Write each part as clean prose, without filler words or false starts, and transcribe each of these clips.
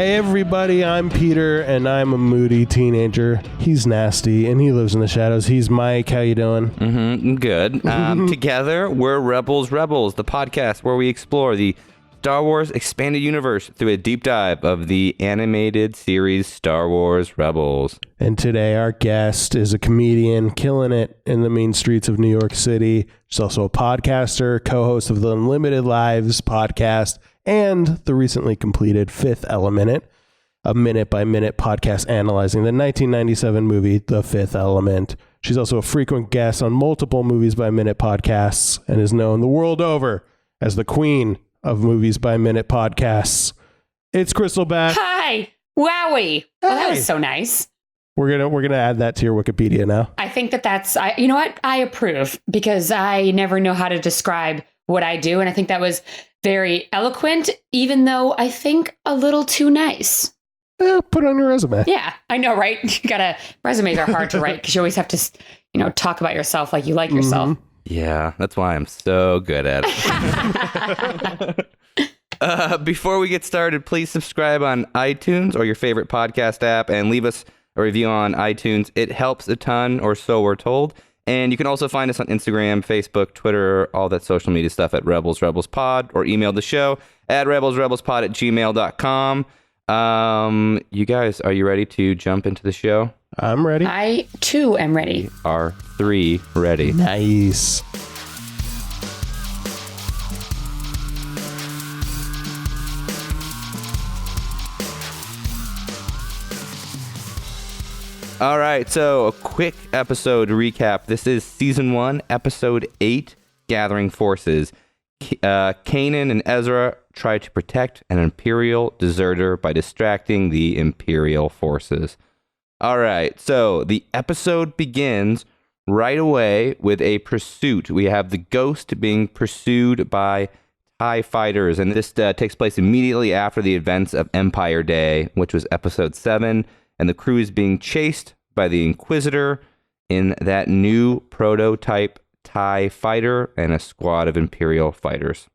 Hey everybody, I'm Peter, and I'm a moody teenager. He's nasty, and he lives in the shadows. He's Mike. How you doing? Good. Together, we're Rebels Rebels, the podcast where we explore the Star Wars expanded universe through a deep dive of the animated series Star Wars Rebels. And today our guest is a comedian killing it in the mean streets of New York City. She's also a podcaster, co-host of the Unlimited Lives podcast, and the recently completed Fifth Element, a minute-by-minute podcast analyzing the 1997 movie The Fifth Element. She's also a frequent guest on multiple Movies by Minute podcasts and is known the world over as the queen of Movies by Minute podcasts. It's Crystal Beth. Hi. Wowie. Well, that was so nice. We're gonna add that to your Wikipedia now. I think that's you know what? I approve because I never know how to describe what I do. And I think that was very eloquent, even though I think a little too nice. Put it on your resume. Yeah, I know, right? Resumes are hard to write because you always have to, talk about yourself like you like yourself. Yeah, that's why I'm so good at it. Before we get started, please subscribe on iTunes or your favorite podcast app and leave us a review on iTunes. It helps a ton, or so we're told. And you can also find us on Instagram, Facebook, Twitter, all that social media stuff at Rebels Rebels Pod, or email the show at rebelsrebelspod@gmail.com. You guys, are you ready to jump into the show? I'm ready. I, too, am ready. We are 3 ready. Nice. All right, so a quick episode recap. This is Season 1, Episode 8, Gathering Forces. Kanan and Ezra try to protect an Imperial deserter by distracting the Imperial forces. All right, so the episode begins right away with a pursuit. We have the Ghost being pursued by TIE fighters, and this takes place immediately after the events of Empire Day, which was Episode 7. And the crew is being chased by the Inquisitor in that new prototype TIE fighter and a squad of Imperial fighters.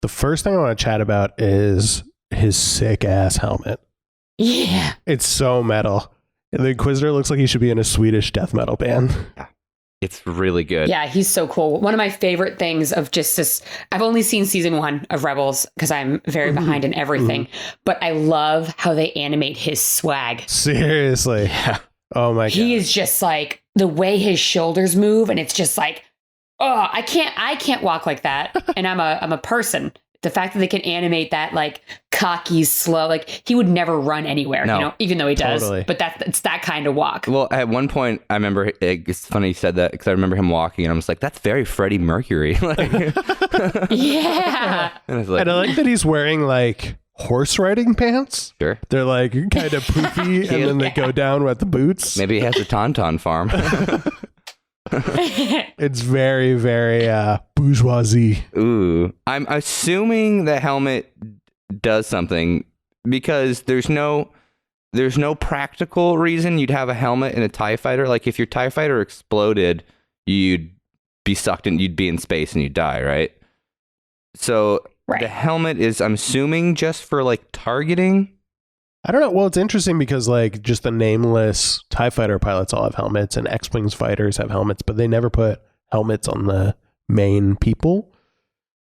The first thing I want to chat about is his sick-ass helmet. Yeah. It's so metal. The Inquisitor looks like he should be in a Swedish death metal band. Yeah. It's really good. Yeah, he's so cool. One of my favorite things of just this, I've only seen season 1 of Rebels because I'm very behind in everything, but I love how they animate his swag. Seriously. Yeah. Oh my God. He is just like the way his shoulders move, and it's just like, oh, I can't walk like that. And I'm a person. The fact that they can animate that like cocky, slow, like he would never run anywhere, even though he does. Totally. But it's that kind of walk. Well, at one point, I remember, it's funny you said that because I remember him walking and I was like, that's very Freddie Mercury. Yeah. And I like that he's wearing like horse riding pants. Sure. They're like kind of poofy and then they go down with the boots. Maybe he has a tauntaun farm. It's very, very bourgeoisie. Ooh. I'm assuming the helmet does something because there's no practical reason you'd have a helmet in a TIE fighter. Like if your TIE fighter exploded, you'd be sucked in, you'd be in space and you'd die, right? So The helmet is, I'm assuming, just for like targeting. I don't know. Well, it's interesting because like just the nameless TIE fighter pilots all have helmets and X-Wings fighters have helmets, but they never put helmets on the main people.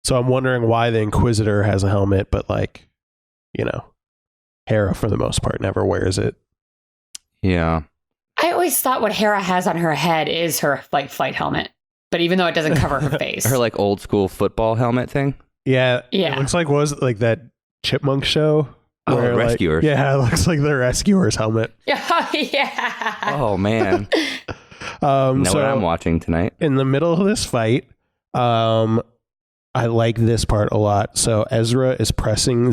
So I'm wondering why the Inquisitor has a helmet, but like, Hera for the most part never wears it. Yeah. I always thought what Hera has on her head is her like flight helmet, but even though it doesn't cover her face. Her like old school football helmet thing. Yeah. Yeah. It looks like, what was it, like that Chipmunk show? Where, Rescuers. Yeah, it looks like the Rescuers helmet. Yeah. Oh, man. Know what I'm watching tonight. In the middle of this fight, I like this part a lot. So Ezra is pressing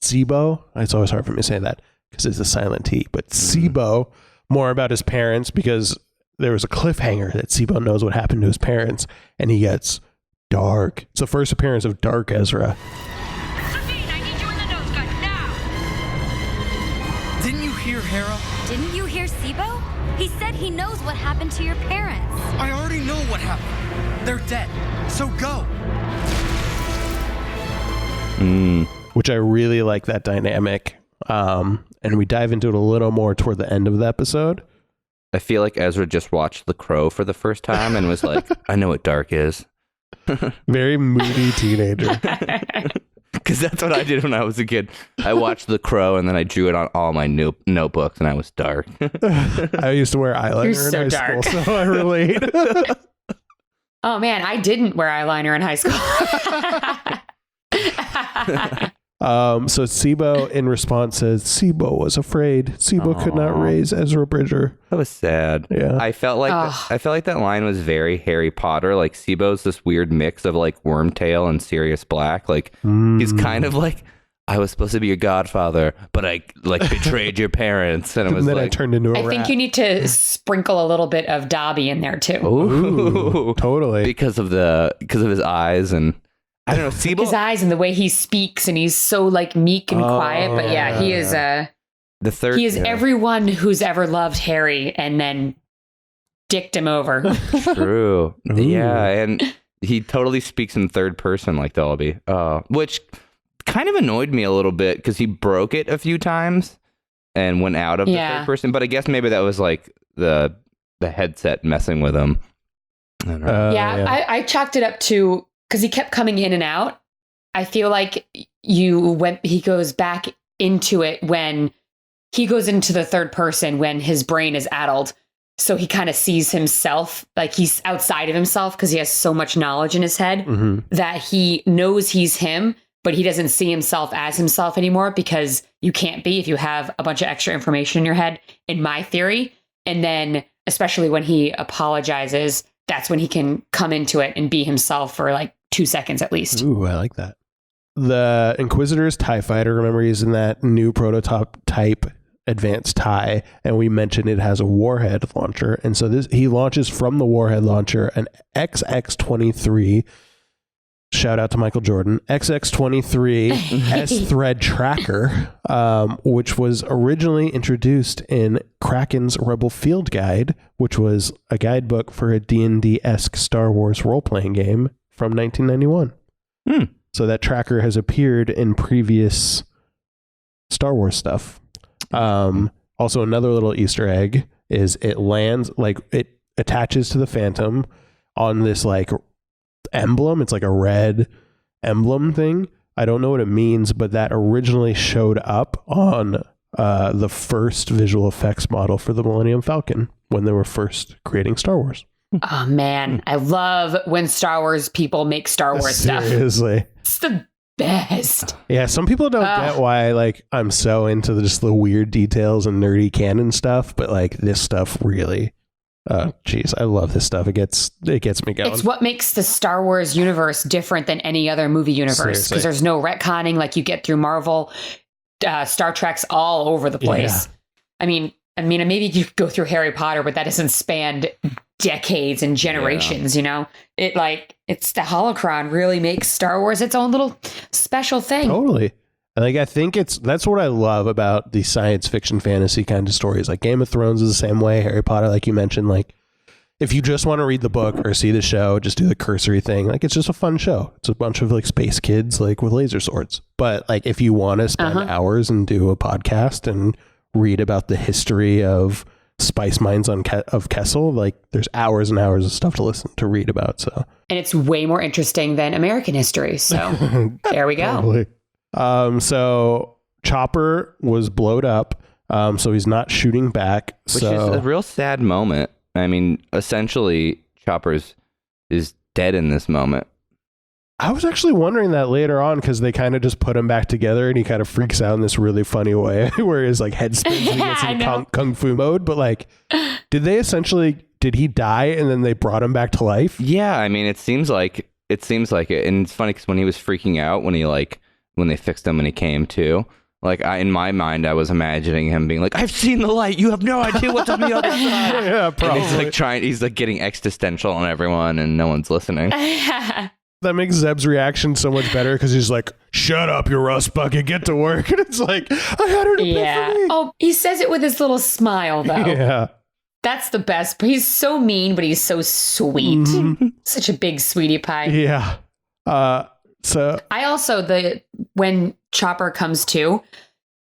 Sibo. It's always hard for me to say that because it's a silent T. But Sibo, more about his parents because there was a cliffhanger that Sibo knows what happened to his parents. And he gets dark. It's the first appearance of Dark Ezra. Hear Hera? Didn't you hear Sibo? He said he knows what happened to your parents. I already know what happened. They're dead. So go. which I really like that dynamic. And we dive into it a little more toward the end of the episode. I feel like Ezra just watched The Crow for the first time and was like, I know what dark is. Very moody teenager. Because that's what I did when I was a kid. I watched The Crow and then I drew it on all my notebooks and I was dark. I used to wear eyeliner in high school, so I relate. Oh man, I didn't wear eyeliner in high school. So Sibo in response says Sibo was afraid. Sibo could not raise Ezra Bridger. That was sad. Yeah. I felt like that line was very Harry Potter. Like Sibo's this weird mix of like Wormtail and Sirius Black. Like he's kind of like, I was supposed to be your godfather, but I like betrayed your parents, and it was and then like, I turned into a rat. I think you need to sprinkle a little bit of Dobby in there too. Ooh, totally. because of his eyes, and I don't know, Sibo. His eyes and the way he speaks, and he's so like meek and quiet. But yeah, he is the third. he is everyone who's ever loved Harry and then dicked him over. True. Ooh. Yeah, and he totally speaks in third person like Dolby, which kind of annoyed me a little bit because he broke it a few times and went out of the third person. But I guess maybe that was like the headset messing with him. I don't know. I chalked it up to because he kept coming in and out. I feel like he goes back into it when he goes into the third person when his brain is addled. So he kind of sees himself like he's outside of himself because he has so much knowledge in his head that he knows he's him, but he doesn't see himself as himself anymore because you can't be if you have a bunch of extra information in your head, in my theory. And then, especially when he apologizes, that's when he can come into it and be himself for like 2 seconds at least. Ooh, I like that. The Inquisitor's TIE fighter, remember, he's in that new prototype type advanced TIE, and we mentioned it has a warhead launcher. And so he launches from the warhead launcher an XX-23. Shout out to Michael Jordan. XX-23 S-thread tracker, which was originally introduced in Kraken's Rebel Field Guide, which was a guidebook for a D&D-esque Star Wars role-playing game from 1991. So that tracker has appeared in previous Star Wars stuff. Also, another little Easter egg is it lands, like it attaches to the Phantom on this like emblem. It's like a red emblem thing. I don't know what it means, but that originally showed up on the first visual effects model for the Millennium Falcon when they were first creating Star Wars. Oh man, I love when Star Wars people make Star Wars stuff. Seriously. It's the best. Yeah, some people don't get why like I'm so into just the weird details and nerdy canon stuff, but like this stuff really geez, I love this stuff. It gets me going. It's what makes the Star Wars universe different than any other movie universe because there's no retconning like you get through Marvel. Star Trek's all over the place. Yeah. I mean, maybe you could go through Harry Potter, but that doesn't span decades and generations, you know? It's the holocron really makes Star Wars its own little special thing. Totally. Like, I think that's what I love about the science fiction fantasy kind of stories. Like Game of Thrones is the same way. Harry Potter, like you mentioned, like if you just want to read the book or see the show, just do the cursory thing. Like it's just a fun show. It's a bunch of like space kids, like with laser swords. But like if you want to spend hours and do a podcast and read about the history of spice mines of Kessel, like there's hours and hours of stuff to read about. So, and it's way more interesting than American history. So there we go. Probably. So Chopper was blowed up. So he's not shooting back. Which is a real sad moment. I mean, essentially Chopper is dead in this moment. I was actually wondering that later on because they kind of just put him back together and he kind of freaks out in this really funny way where his like head spins and he gets in kung fu mode. But like, did he die and then they brought him back to life? Yeah, I mean, it seems like it. And it's funny because when he was freaking out, when they fixed him and he came to, like in my mind, I was imagining him being like, I've seen the light. You have no idea what's on the other side. Yeah, probably. And he's like getting existential on everyone and no one's listening. That makes Zeb's reaction so much better because he's like, shut up, you rust bucket, get to work. And it's like, I had an epiphany. Oh, he says it with his little smile, though. Yeah. That's the best. He's so mean, but he's so sweet. Mm-hmm. Such a big sweetie pie. Yeah. So I also, the when Chopper comes to,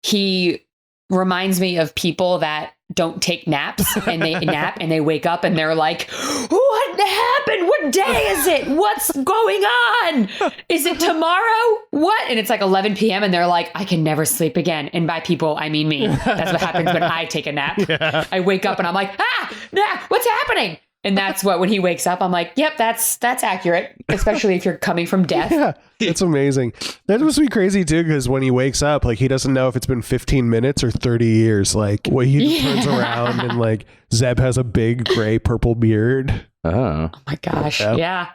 he reminds me of people that don't take naps and they nap and they wake up and they're like, what happened? What day is it? What's going on? Is it tomorrow? What? And it's like 11 p.m. and they're like, I can never sleep again. And by people, I mean me. That's what happens when I take a nap. Yeah. I wake up and I'm like, what's happening? And that's what, when he wakes up, I'm like, yep, that's accurate, especially if you're coming from death. Yeah, it's amazing. That must be crazy too, because when he wakes up, like he doesn't know if it's been 15 minutes or 30 years. Like when he turns around and like Zeb has a big gray purple beard. Oh my gosh. Yeah.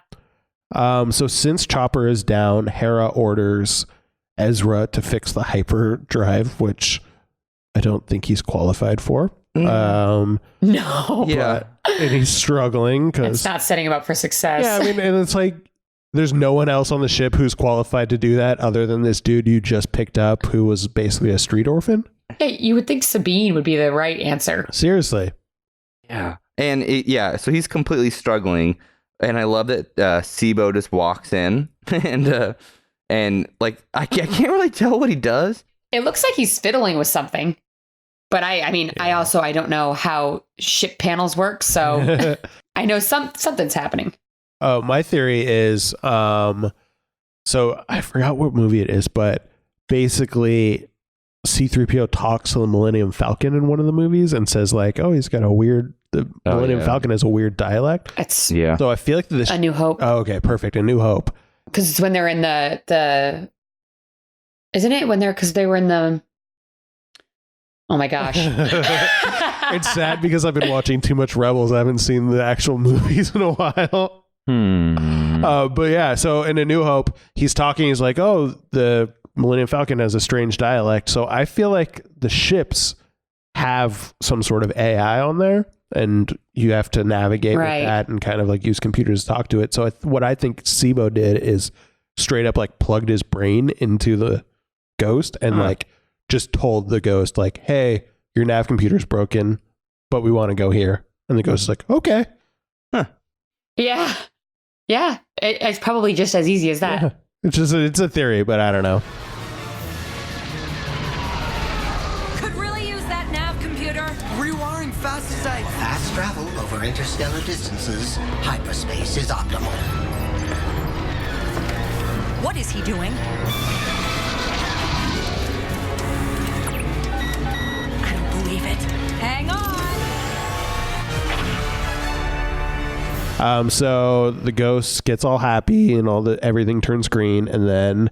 So since Chopper is down, Hera orders Ezra to fix the hyperdrive, which I don't think he's qualified for. No. Yeah. And he's struggling because it's not setting him up for success. Yeah, I mean, and it's like there's no one else on the ship who's qualified to do that other than this dude you just picked up who was basically a street orphan. Hey, you would think Sabine would be the right answer. Seriously. Yeah. And so he's completely struggling. And I love that Sibo just walks in and like I can't really tell what he does. It looks like he's fiddling with something. But I mean, yeah. I don't know how ship panels work, so I know something's happening. My theory is, so I forgot what movie it is, but basically C-3PO talks to the Millennium Falcon in one of the movies and says like, oh, he's got the Millennium Falcon has a weird dialect. So I feel like this A New Hope. Oh, okay, perfect. A New Hope. Because it's when they're in the isn't it when because they were in the. Oh my gosh. It's sad because I've been watching too much Rebels. I haven't seen the actual movies in a while. But yeah, so in A New Hope, he's talking. He's like, oh, the Millennium Falcon has a strange dialect. So I feel like the ships have some sort of AI on there and you have to navigate with that and kind of like use computers to talk to it. So what I think Sibo did is straight up like plugged his brain into the ghost and like just told the ghost like, hey, your nav computer's broken, but we want to go here. And the ghost is like, okay. Yeah. Yeah. It's probably just as easy as that. Yeah. It's a theory, but I don't know. Could really use that nav computer. Rewiring fast as I... Fast travel over interstellar distances. Hyperspace is optimal. What is he doing? I don't believe it. Hang on. So the ghost gets all happy and everything turns green, and then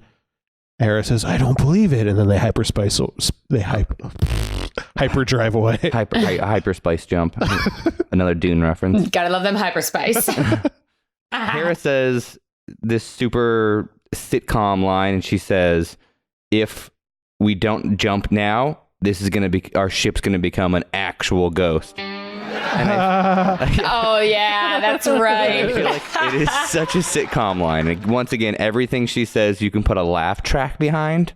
Hera says, I don't believe it, and then they hyperdrive away. Hyperspice jump. Another Dune reference. Gotta love them hyperspice. Hera says this super sitcom line, and she says, if we don't jump now, this is gonna be our ship's gonna become an actual ghost. Oh yeah, that's right. I feel like it is such a sitcom line. Like, once again, everything she says, you can put a laugh track behind.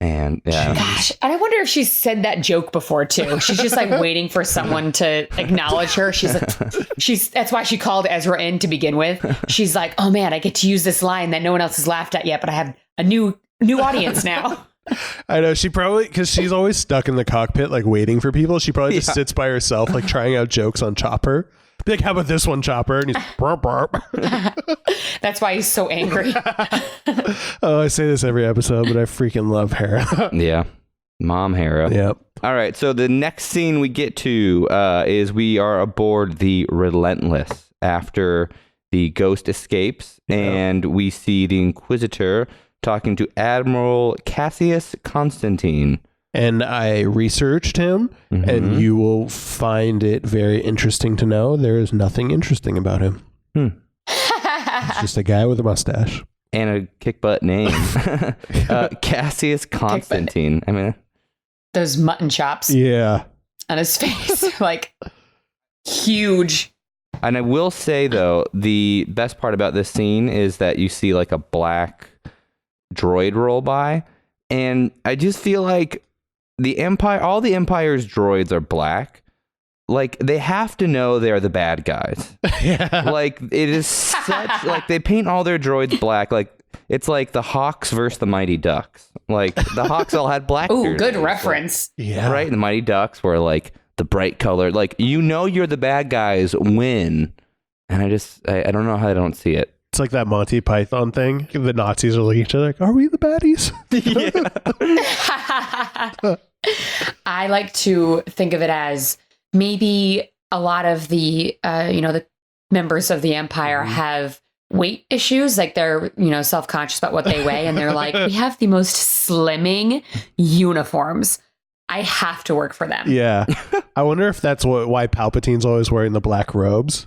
And gosh, and I wonder if she's said that joke before too. She's just like waiting for someone to acknowledge her. That's why she called Ezra in to begin with. She's like, oh man, I get to use this line that no one else has laughed at yet, but I have a new audience now. I know, she probably, because she's always stuck in the cockpit like waiting for people, she probably just sits by herself like trying out jokes on Chopper. Be like, how about this one, Chopper? And he's burp, burp. That's why he's so angry. Oh, I say this every episode, but I freaking love Hera. Yeah. Mom Hera. Yep. All right. So the next scene we get to is we are aboard the Relentless after the ghost escapes, and we see the Inquisitor talking to Admiral Cassius Constantine. And I researched him, and you will find it very interesting to know there is nothing interesting about him. He's just a guy with a mustache. And a kick butt name. Cassius Constantine. I mean, those mutton chops. Yeah. On his face. Like, huge. And I will say, though, the best part about this scene is that you see like a black droid roll by. And I just feel like all the Empire's droids are black. Like, they have to know they're the bad guys. Yeah. Like, it is such, like, they paint all their droids black. Like, It's like the Hawks versus the Mighty Ducks. Like the Hawks all had black. Ooh, good jerseys, reference. Yeah. right? And the Mighty Ducks were like the bright color. Like you're the bad guys win, and I don't know how I don't see it. It's like that Monty Python thing. The Nazis are looking at each other like, are we the baddies? I like to think of it as maybe a lot of the, the members of the Empire have weight issues. Like they're, self-conscious about what they weigh. And they're like, we have the most slimming uniforms. I have to work for them. Yeah. I wonder if that's why Palpatine's always wearing the black robes.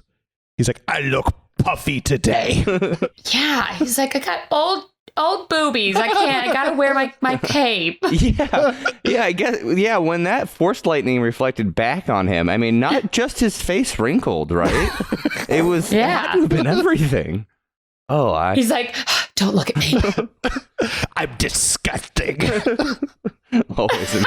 He's like, I look puffy today. Yeah. He's like, I got old boobies. I gotta wear my cape. Yeah, I guess. Yeah, when that force lightning reflected back on him, I mean, not just his face wrinkled, right? It was, it had to have been everything. Oh, He's like, don't look at me. I'm disgusting. Always in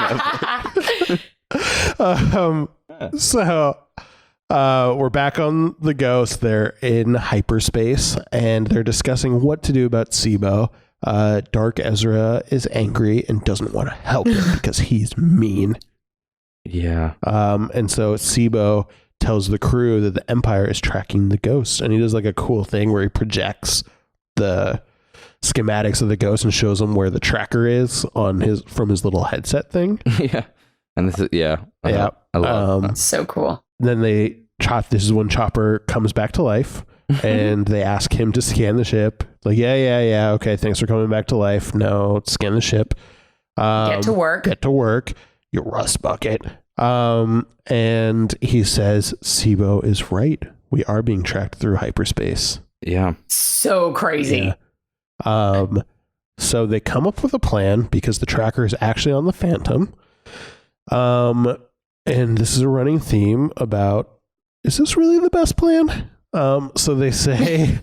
So we're back on the Ghost. They're in hyperspace and they're discussing what to do about Sibo. Dark Ezra is angry and doesn't want to help him because he's mean. Yeah. And so Sibo tells the crew that the Empire is tracking the Ghost, and he does like a cool thing where he projects the schematics of the Ghost and shows them where the tracker is from his little headset thing. Yeah. And this is, I love that. So cool. Then this is when Chopper comes back to life and they ask him to scan the ship. Like, yeah. Okay. Thanks for coming back to life. No, scan the ship. Get to work. You rust bucket. And he says, Sibo is right. We are being tracked through hyperspace. Yeah. So crazy. Yeah. So they come up with a plan because the tracker is actually on the Phantom. And this is a running theme about, is this really the best plan? So they say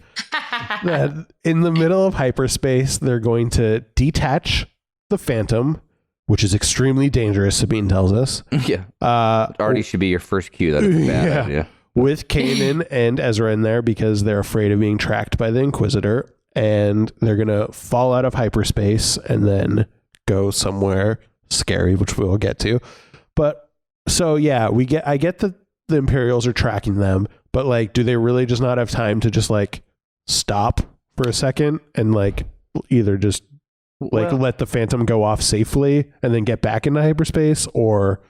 that in the middle of hyperspace, they're going to detach the Phantom, which is extremely dangerous, Sabine tells us. Yeah. Already should be your first cue. That is a bad idea. With Kanan and Ezra in there because they're afraid of being tracked by the Inquisitor, and they're going to fall out of hyperspace and then go somewhere scary, which we'll get to. But so, yeah, I get that the Imperials are tracking them, but like, do they really just not have time to just like stop for a second and like either just let the Phantom go off safely and then get back into hyperspace, or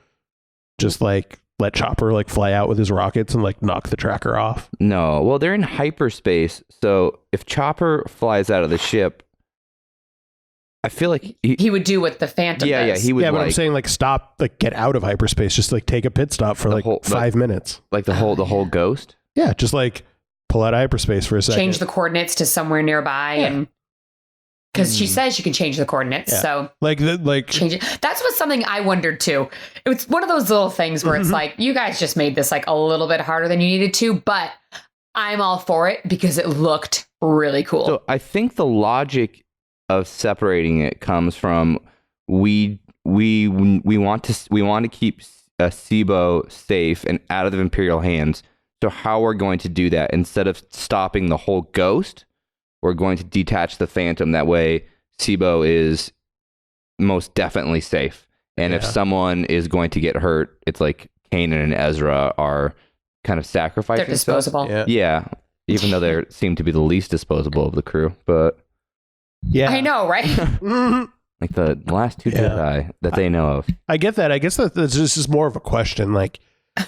just like let Chopper like fly out with his rockets and like knock the tracker off? No. Well, they're in hyperspace. So if Chopper flies out of the ship, I feel like he would do what the Phantom does. Yeah, he would. Yeah, but I'm saying like stop, like get out of hyperspace, just like take a pit stop for like 5 minutes. Like the whole Ghost? Yeah, just like pull out of hyperspace for a second. Change the coordinates to somewhere nearby, and because she says she can change the coordinates, so change it. That's what something I wondered too. It's one of those little things where it's like, you guys just made this like a little bit harder than you needed to, but I'm all for it because it looked really cool. So I think the logic of separating it comes from we want to keep Sibo safe and out of the Imperial hands. So how we're going to do that, instead of stopping the whole Ghost, we're going to detach the Phantom. That way Sibo is most definitely safe. And if someone is going to get hurt, it's like Kanan and Ezra are kind of sacrificing. They're disposable. Yeah. Even though they seem to be the least disposable of the crew, but yeah, I know, right? like the last two Jedi that they know of. I get that. I guess that's just more of a question. Like,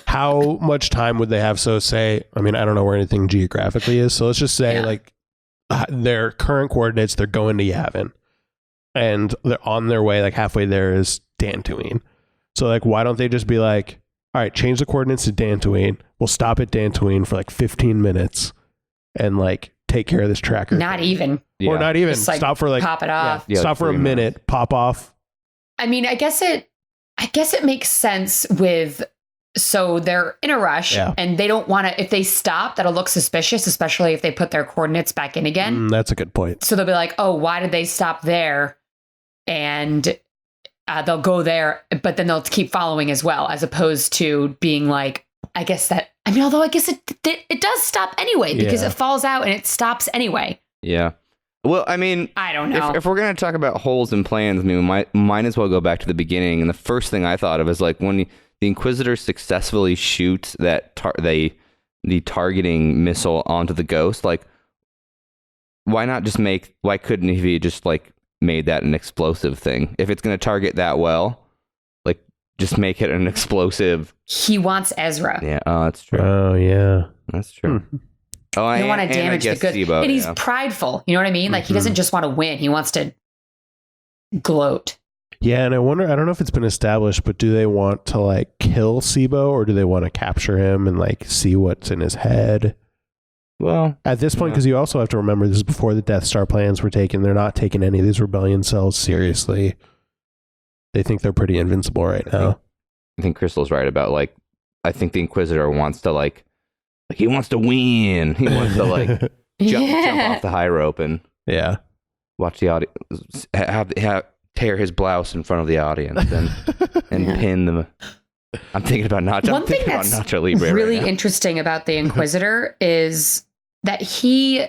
how much time would they have? So say, I mean, I don't know where anything geographically is. So let's just say like their current coordinates, they're going to Yavin and they're on their way, like halfway there is Dantooine. So like, why don't they just be like, all right, change the coordinates to Dantooine. We'll stop at Dantooine for like 15 minutes and like take care of this tracker. Not even. Or not even. Just, like, stop for like pop it off. Yeah, stop for a minute, pop off. I mean, I guess it makes sense so they're in a rush and they don't want to, if they stop, that'll look suspicious, especially if they put their coordinates back in again. That's a good point. So they'll be like, oh, why did they stop there? And they'll go there, but then they'll keep following as well, as opposed to being like, although I guess it does stop anyway because it falls out and it stops anyway. Yeah. Well, I mean, I don't know. If we're going to talk about holes in plans, I mean, we might as well go back to the beginning. And the first thing I thought of is like when the Inquisitor successfully shoots that the targeting missile onto the ghost. Like, why couldn't he just like made that an explosive thing? If it's going to target that well, like just make it an explosive. He wants Ezra. Yeah. Oh, that's true. Oh, yeah. That's true. Oh, You don't want to damage the good. SIBO, and he's prideful. You know what I mean? Like he doesn't just want to win. He wants to gloat. Yeah, and I don't know if it's been established, but do they want to like kill SIBO or do they want to capture him and like see what's in his head? Well, at this point, because you also have to remember this is before the Death Star plans were taken. They're not taking any of these rebellion cells seriously. They think they're pretty invincible right now. I think Crystal's right about like, I think the Inquisitor wants to like he wants to win. He wants to like jump off the high rope and watch the audience have tear his blouse in front of the audience and pin them. I'm thinking about Nacho. One thing that's Nacho Libre really right interesting about the Inquisitor is that he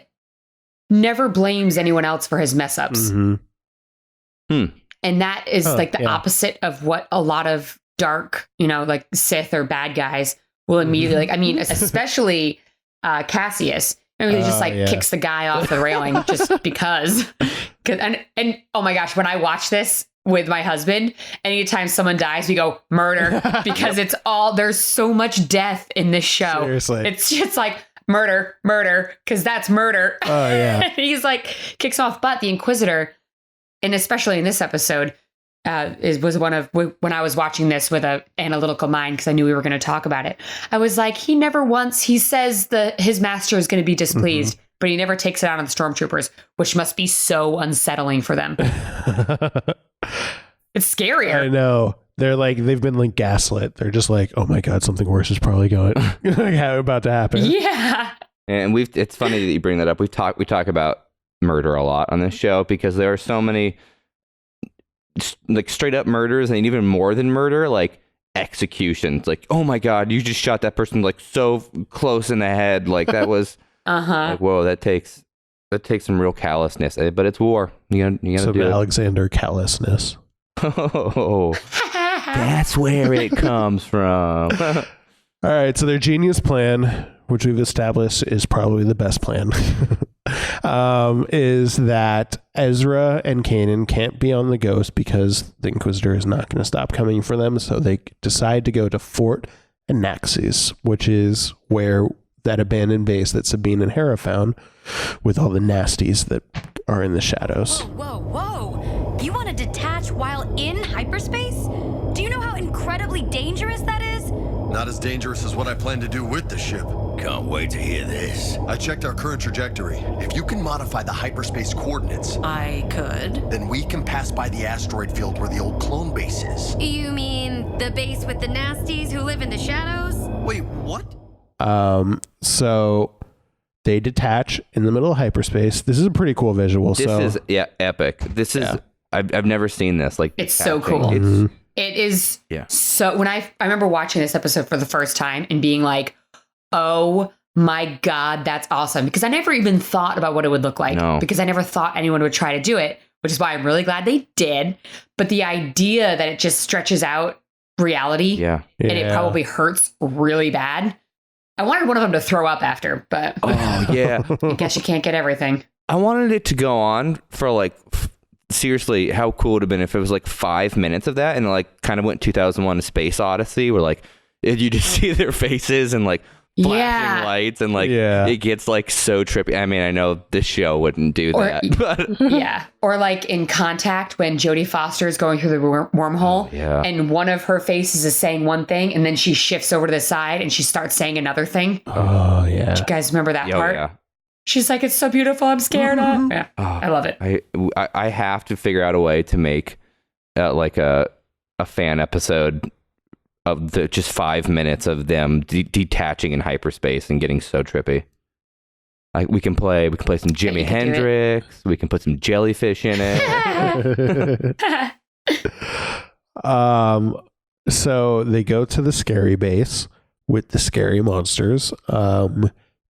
never blames anyone else for his mess ups. Mm-hmm. And that is like the opposite of what a lot of dark, like Sith or bad guys will immediately like. I mean, especially Cassius. I mean, he just kicks the guy off the railing just because. And oh my gosh, when I watch this with my husband, anytime someone dies, we go murder because there's so much death in this show. Seriously. It's just like murder, because that's murder. Oh yeah. He's like kicks off, but the Inquisitor, and especially in this episode, was one of when I was watching this with an analytical mind because I knew we were going to talk about it. I was like, he says his master is going to be displeased, but he never takes it out on the stormtroopers, which must be so unsettling for them. It's scarier. I know. They're like they've been like gaslit. They're just like, oh my god, something worse is probably about to happen. Yeah. And it's funny that you bring that up. We talk about murder a lot on this show because there are so many like straight up murders and even more than murder, like executions. Like, oh my god, you just shot that person like so close in the head. Like that was like, whoa, that takes some real callousness. But it's war. You gotta some do Alexander callousness. Oh, that's where it comes from. All right, so their genius plan, which we've established is probably the best plan, is that Ezra and Kanan can't be on the Ghost because the Inquisitor is not going to stop coming for them. So they decide to go to Fort Anaxes, which is where that abandoned base that Sabine and Hera found with all the nasties that are in the shadows. Whoa. You want to detach while in hyperspace? Do you know how incredibly dangerous that is? Not as dangerous as what I plan to do with the ship. Can't wait to hear this. I checked our current trajectory. If you can modify the hyperspace coordinates, I could. then we can pass by the asteroid field where the old clone base is. You mean the base with the nasties who live in the shadows? Wait, what? So they detach in the middle of hyperspace. This is a pretty cool visual. This is epic. This is I've never seen this. Like it's so cool. It is so when I remember watching this episode for the first time and being like, oh my God, that's awesome. Because I never even thought about what it would look like because I never thought anyone would try to do it, which is why I'm really glad they did. But the idea that it just stretches out reality and it probably hurts really bad. I wanted one of them to throw up after, but I guess you can't get everything. I wanted it to go on for like seriously, how cool it would have been if it was like 5 minutes of that and like kind of went 2001 A Space Odyssey where like you just see their faces and like flashing lights and like it gets like so trippy. I mean, I know this show wouldn't do that. But Or like in Contact when Jodie Foster is going through the wormhole and one of her faces is saying one thing and then she shifts over to the side and she starts saying another thing. Oh, yeah. Do you guys remember that part? Yeah. She's like, it's so beautiful. I'm scared. I love it. I have to figure out a way to make like a fan episode of the just 5 minutes of them detaching in hyperspace and getting so trippy. We can play some Jimi Hendrix. We can put some jellyfish in it. So they go to the scary base with the scary monsters.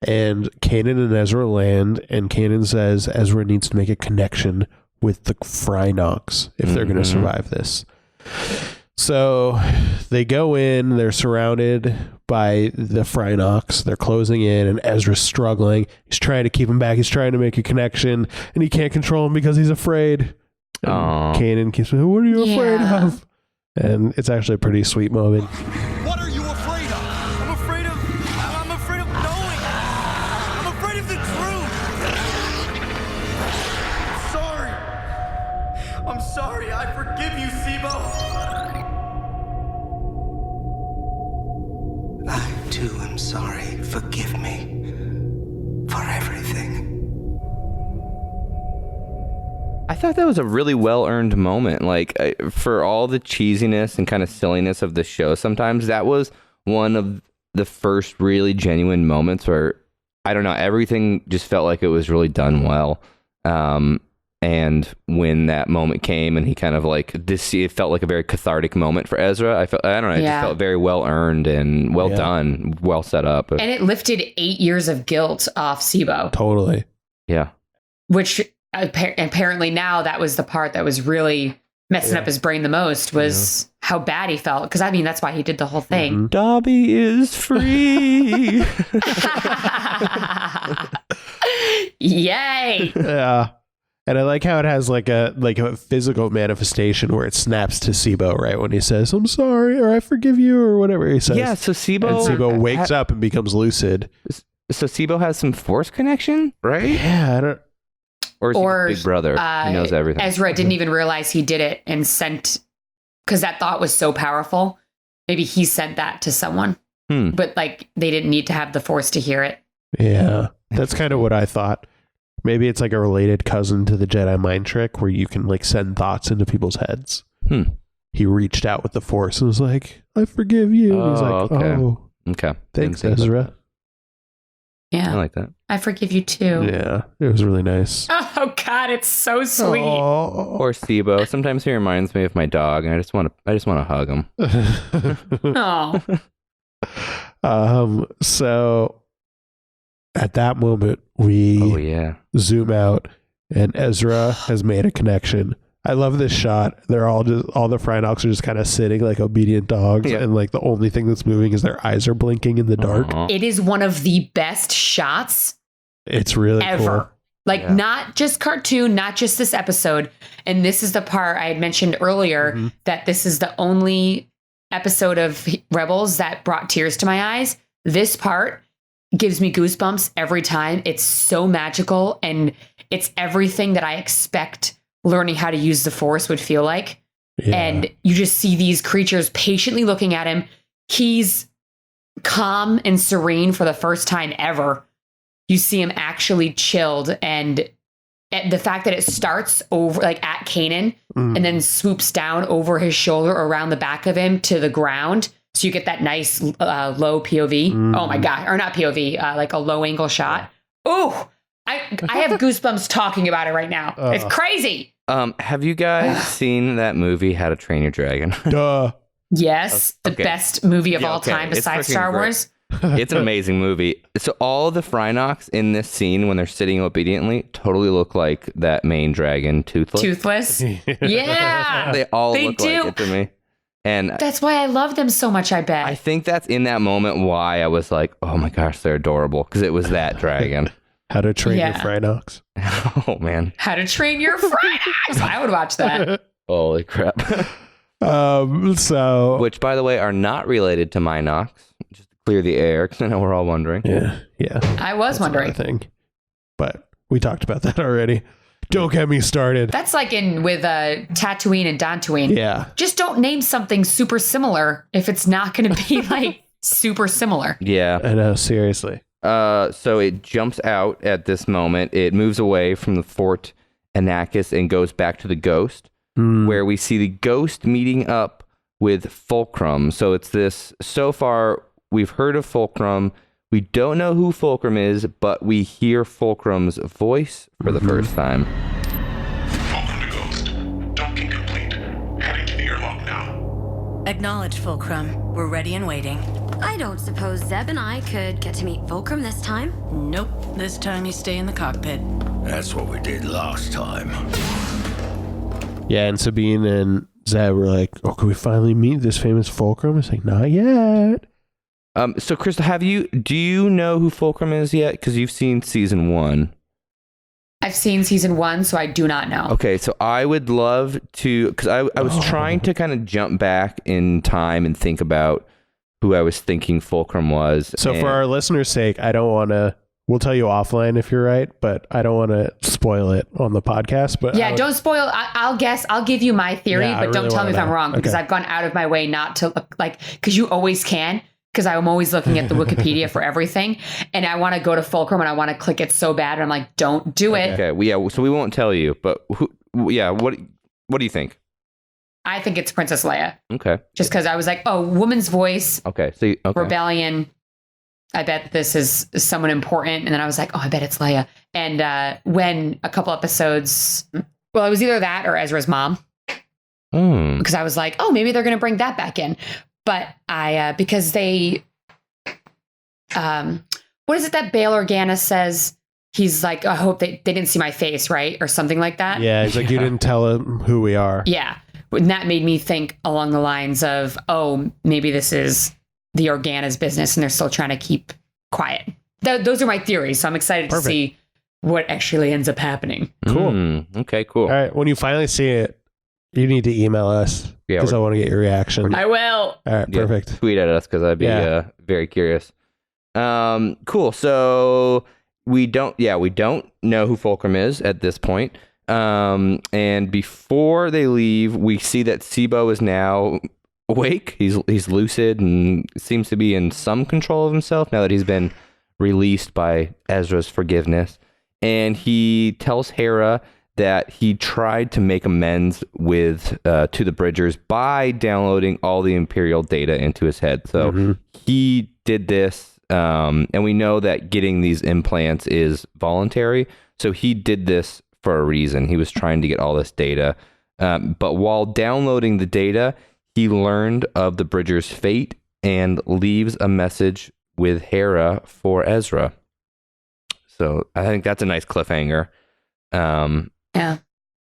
And Kanan and Ezra land, and Kanan says Ezra needs to make a connection with the Phrynox if they're going to survive this. So they go in, they're surrounded by the Phrynox. They're closing in, and Ezra's struggling. He's trying to keep him back. He's trying to make a connection, and he can't control him because he's afraid. And Kanan keeps saying, "What are you afraid of?" And it's actually a pretty sweet moment. What are you afraid of? I'm afraid of knowing. I'm afraid of the truth. I'm sorry. I forgive you, Sibo. I too am sorry. Forgive me for everything. I thought that was a really well-earned moment. Like, for all the cheesiness and kind of silliness of the show, sometimes that was one of the first really genuine moments where, I don't know, everything just felt like it was really done well. And when that moment came and he kind of like, it felt like a very cathartic moment for Ezra. It just felt very well-earned and well done, well set up. And it lifted 8 years of guilt off Sibo. Totally. Yeah. Which apparently now that was the part that was really messing up his brain the most, was how bad he felt. Because I mean, that's why he did the whole thing. Dobby is free. Yay. Yeah. And I like how it has like a physical manifestation where it snaps to Sibo, right? When he says, "I'm sorry," or "I forgive you," or whatever he says. Yeah, so Sibo wakes up and becomes lucid. So Sibo has some force connection, right? Yeah, I don't... Or is he the big brother? He knows everything. Ezra didn't even realize he did it and sent, because that thought was so powerful. Maybe he sent that to someone, but like they didn't need to have the force to hear it. Yeah, that's kind of what I thought. Maybe it's like a related cousin to the Jedi mind trick where you can like send thoughts into people's heads. He reached out with the force and was like, "I forgive you." And he's like, okay. Thanks, Ezra. Yeah. I like that. I forgive you too. Yeah, it was really nice. Oh God, it's so sweet. Or Sibo. Sometimes he reminds me of my dog, and I just want to hug him. Oh. So at that moment, we zoom out, and Ezra has made a connection. I love this shot. They're all the Phrynox are just kind of sitting like obedient dogs, and like the only thing that's moving is their eyes are blinking in the dark. It is one of the best shots. It's really ever. Cool. Like not just cartoon, not just this episode. And this is the part I had mentioned earlier that this is the only episode of Rebels that brought tears to my eyes. This part gives me goosebumps every time. It's so magical, and it's everything that I expect learning how to use the Force would feel like. And you just see these creatures patiently looking at him. He's calm and serene for the first time ever. You see him actually chilled, and the fact that it starts over like at Kanan and then swoops down over his shoulder around the back of him to the ground. So you get that nice low POV. Oh my God. Or not POV, like a low angle shot. Oh, I have goosebumps talking about it right now. It's crazy. Have you guys seen that movie, How to Train Your Dragon? Duh. Yes. The best movie of all time besides Star Wars. It's an amazing movie. So all the Phrynox in this scene, when they're sitting obediently, totally look like that main dragon, Toothless. Yeah. They all look like it to me. And that's why I love them so much, I bet. I think that's in that moment why I was like, oh my gosh, they're adorable. Because it was that dragon. How to Train Your Phrynox. Oh, man. How to Train Your Phrynox. I would watch that. Holy crap. Which, by the way, are not related to Minox. Just to clear the air, because I know we're all wondering. Yeah. I was wondering. But we talked about that already. Don't get me started. That's like with Tatooine and Dantooine. Yeah. Just don't name something super similar if it's not going to be like super similar. Yeah. I know, seriously. So it jumps out at this moment. It moves away from the Fort Anakis and goes back to the Ghost, where we see the Ghost meeting up with Fulcrum. So it's this, so far, we've heard of Fulcrum. We don't know who Fulcrum is, but we hear Fulcrum's voice for the first time. Welcome to Ghost. Docking complete. Heading to the airlock now. Acknowledged, Fulcrum. We're ready and waiting. I don't suppose Zeb and I could get to meet Fulcrum this time. Nope. This time you stay in the cockpit. That's what we did last time. Yeah, and Sabine and Zeb were like, "Oh, can we finally meet this famous Fulcrum?" It's like, not yet. So Crystal, do you know who Fulcrum is yet? Because you've seen season 1. I've seen season 1, so I do not know. Okay, so I would love to, because I was trying to kind of jump back in time and think about who I was thinking Fulcrum was. So for our listeners' sake, I don't want to, we'll tell you offline if you're right, but I don't want to spoil it on the podcast. But yeah, don't spoil. I'll guess. I'll give you my theory, Yeah, but don't really tell me if wanna I'm know. wrong because Okay. I've gone out of my way not to look because you always can. Because I'm always looking at the Wikipedia for everything, and I want to go to Fulcrum and I want to click it so bad, and I'm like, don't do it. Okay, so we won't tell you, but what do you think? I think it's Princess Leia. Okay. Just because I was like, oh, woman's voice, Okay. So rebellion. I bet this is someone important. And then I was like, oh, I bet it's Leia. And when a couple episodes, well, it was either that or Ezra's mom. Because I was like, oh, maybe they're going to bring that back in. But because they, what is it that Bail Organa says? He's like, I hope they didn't see my face, right? Or something like that. Yeah, he's like, you didn't tell him who we are. Yeah. And that made me think along the lines of, oh, maybe this is the Organa's business and they're still trying to keep quiet. Those are my theories. So I'm excited to see what actually ends up happening. Cool. Okay, cool. All right. When you finally see it, you need to email us because I want to get your reaction. I will. All right. Perfect. Tweet at us because I'd be very curious. Cool. So we don't know who Fulcrum is at this point. And before they leave, we see that Sibo is now awake. He's lucid and seems to be in some control of himself now that he's been released by Ezra's forgiveness. And he tells Hera that he tried to make amends with to the Bridgers by downloading all the Imperial data into his head. So he did this, and we know that getting these implants is voluntary. So he did this for a reason. He was trying to get all this data. But while downloading the data, he learned of the Bridgers' fate and leaves a message with Hera for Ezra. So I think that's a nice cliffhanger.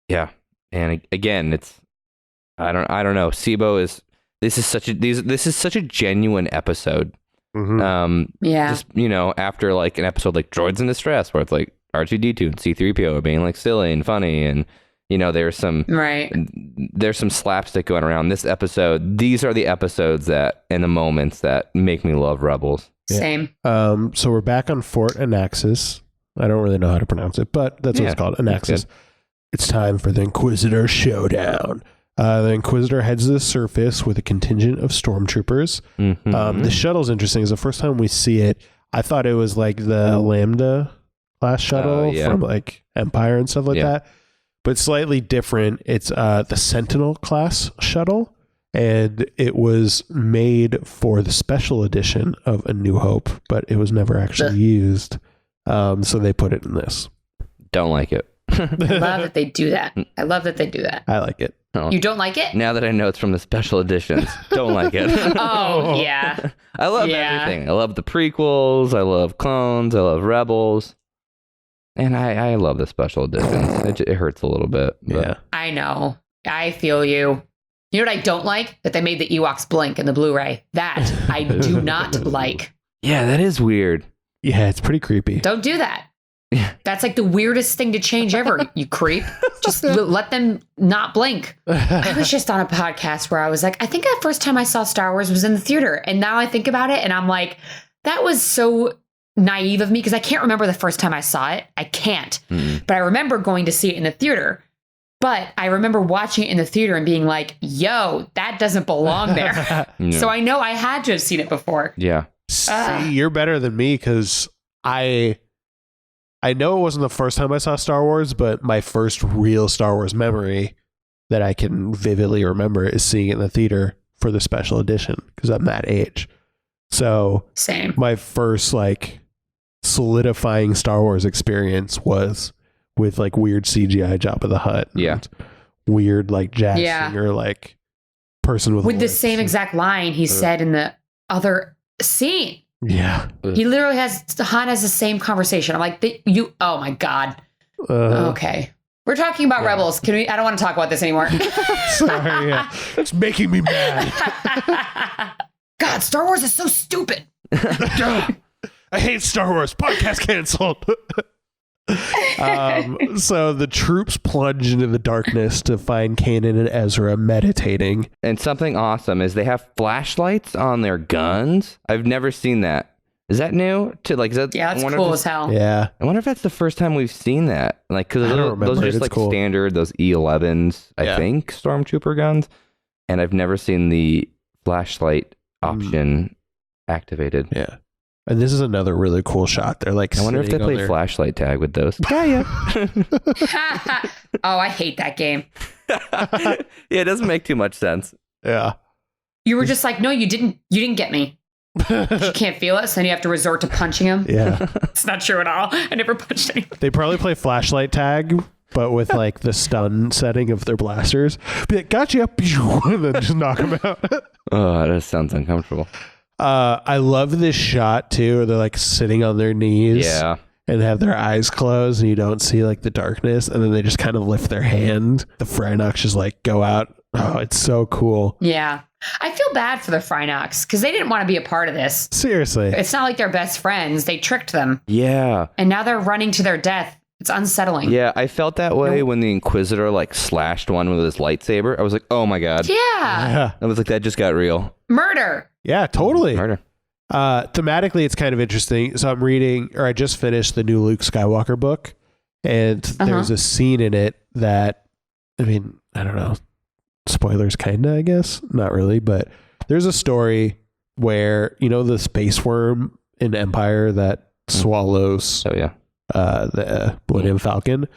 Yeah. And again, it's I don't know. Sibo is this is such a genuine episode. Just, after like an episode like Droids in Distress where it's like R2-D2 and C-3PO are being like silly and funny and there's some slapstick going around. This episode, these are the episodes that and the moments that make me love Rebels. Same. So we're back on Fort Anaxis. I don't really know how to pronounce it, but that's what it's called, Anaxis. It's time for the Inquisitor showdown. The Inquisitor heads to the surface with a contingent of stormtroopers. The shuttle's interesting. It's the first time we see it. I thought it was like the Lambda class shuttle from like Empire and stuff like that, but slightly different. It's the Sentinel class shuttle, and it was made for the special edition of A New Hope, but it was never actually used. So they put it in this. Don't like it. I love that they do that. I love that they do that. I like it. Oh. You don't like it? Now that I know it's from the special editions, don't like it. Oh, yeah. I love everything. I love the prequels. I love Clones. I love Rebels. And I love the special editions. It hurts a little bit. But. Yeah. I know. I feel you. You know what I don't like? That they made the Ewoks blink in the Blu-ray. That I do not like. Yeah, that is weird. Yeah, it's pretty creepy. Don't do that. That's like the weirdest thing to change ever, you creep. Just let them not blink. I was just on a podcast where I was like, I think the first time I saw Star Wars was in the theater. And now I think about it and I'm like, that was so naive of me because I can't remember the first time I saw it. I can't. But I remember going to see it in the theater. But I remember watching it in the theater and being like, yo, that doesn't belong there. So I know I had to have seen it before. Yeah. See, you're better than me because I know it wasn't the first time I saw Star Wars, but my first real Star Wars memory that I can vividly remember is seeing it in the theater for the special edition because I'm that age. So same. My first like solidifying Star Wars experience was with like weird CGI Jabba the Hutt. And weird like jazz singer like person with the same exact line he said in the other scene. Yeah. He literally Han has the same conversation. I'm like, oh my God. Okay. We're talking about Rebels. I don't want to talk about this anymore. Sorry. Yeah. It's making me mad. God, Star Wars is so stupid. I hate Star Wars. Podcast canceled. So the troops plunge into the darkness to find Kanan and Ezra meditating. And something awesome is they have flashlights on their guns. I've never seen that. Is that new? Yeah, that's cool as hell. Yeah. I wonder if that's the first time we've seen that. Like, because those are just like cool. standard, those E11s, I think, Stormtrooper guns. And I've never seen the flashlight option activated. Yeah. And this is another really cool shot. They're like, I wonder if they play flashlight tag with those. Oh, I hate that game. Yeah, it doesn't make too much sense. Yeah. You were just like, no, you didn't get me. You can't feel it, so then you have to resort to punching him. Yeah. It's not true at all. I never punched anyone. They probably play flashlight tag, but with like the stun setting of their blasters. Be like, gotcha. And then just knock them out. Oh, that sounds uncomfortable. I love this shot too. They're like sitting on their knees. Yeah. And have their eyes closed and you don't see like the darkness. And then they just kind of lift their hand. The Frinox just like go out. Oh, it's so cool. Yeah. I feel bad for the Frinox because they didn't want to be a part of this. Seriously. It's not like they're best friends. They tricked them. Yeah. And now they're running to their death. It's unsettling. Yeah, I felt that way when the Inquisitor like slashed one with his lightsaber. I was like, oh my God. Yeah. I was like, that just got real. Murder. Yeah, totally. Murder. Thematically, it's kind of interesting. So I just finished the new Luke Skywalker book, and there's a scene in it that, I mean, I don't know, spoilers kinda, I guess. Not really, but there's a story where, you know, the space worm in Empire that swallows the Millennium Falcon.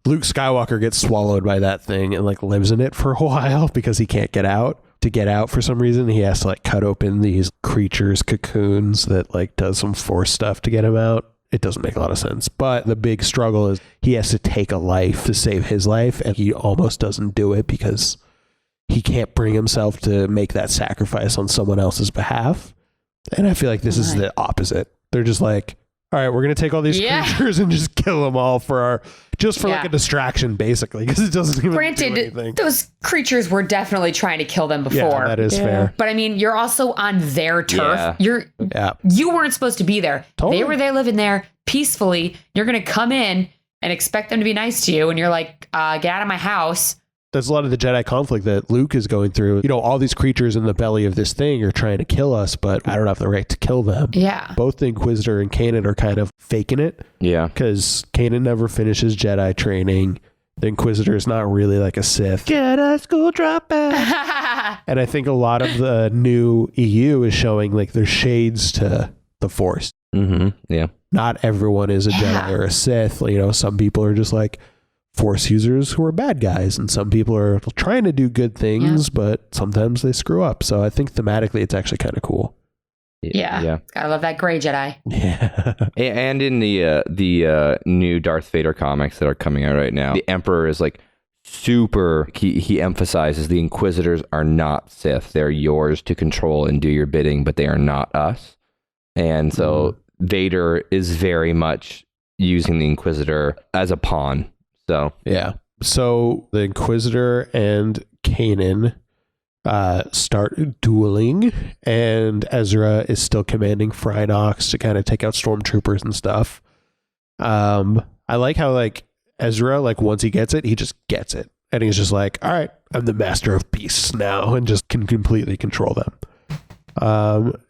Luke Skywalker gets swallowed by that thing and like lives in it for a while because he can't get out. To get out for some reason, he has to like cut open these creatures' cocoons that like does some force stuff to get him out. It doesn't make a lot of sense. But the big struggle is he has to take a life to save his life, and he almost doesn't do it because he can't bring himself to make that sacrifice on someone else's behalf. And I feel like this is the opposite. They're just like, all right, we're going to take all these creatures and just kill them all for like a distraction, basically, because it doesn't even do anything. Those creatures were definitely trying to kill them before. Yeah, that is fair. But I mean, you're also on their turf. Yeah. You weren't supposed to be there. Totally. They were there living there peacefully. You're going to come in and expect them to be nice to you. And you're like, get out of my house. That's a lot of the Jedi conflict that Luke is going through. You know, all these creatures in the belly of this thing are trying to kill us, but I don't have the right to kill them. Yeah. Both the Inquisitor and Kanan are kind of faking it. Yeah. Because Kanan never finishes Jedi training. The Inquisitor is not really like a Sith. Jedi school dropout. And I think a lot of the new EU is showing like there's shades to the Force. Mm-hmm. Yeah. Not everyone is a Jedi or a Sith. You know, some people are just like Force users who are bad guys, and some people are trying to do good things, but sometimes they screw up. So I think thematically it's actually kind of cool. Yeah. Gotta love that gray Jedi. Yeah. And in the new Darth Vader comics that are coming out right now, the Emperor is like super, he emphasizes the Inquisitors are not Sith. They're yours to control and do your bidding, but they are not us. And so Vader is very much using the Inquisitor as a pawn. So yeah. So the Inquisitor and Kanan start dueling, and Ezra is still commanding Frinox to kind of take out stormtroopers and stuff. I like how like Ezra, like once he gets it, he just gets it, and he's just like, all right, I'm the master of beasts now, and just can completely control them.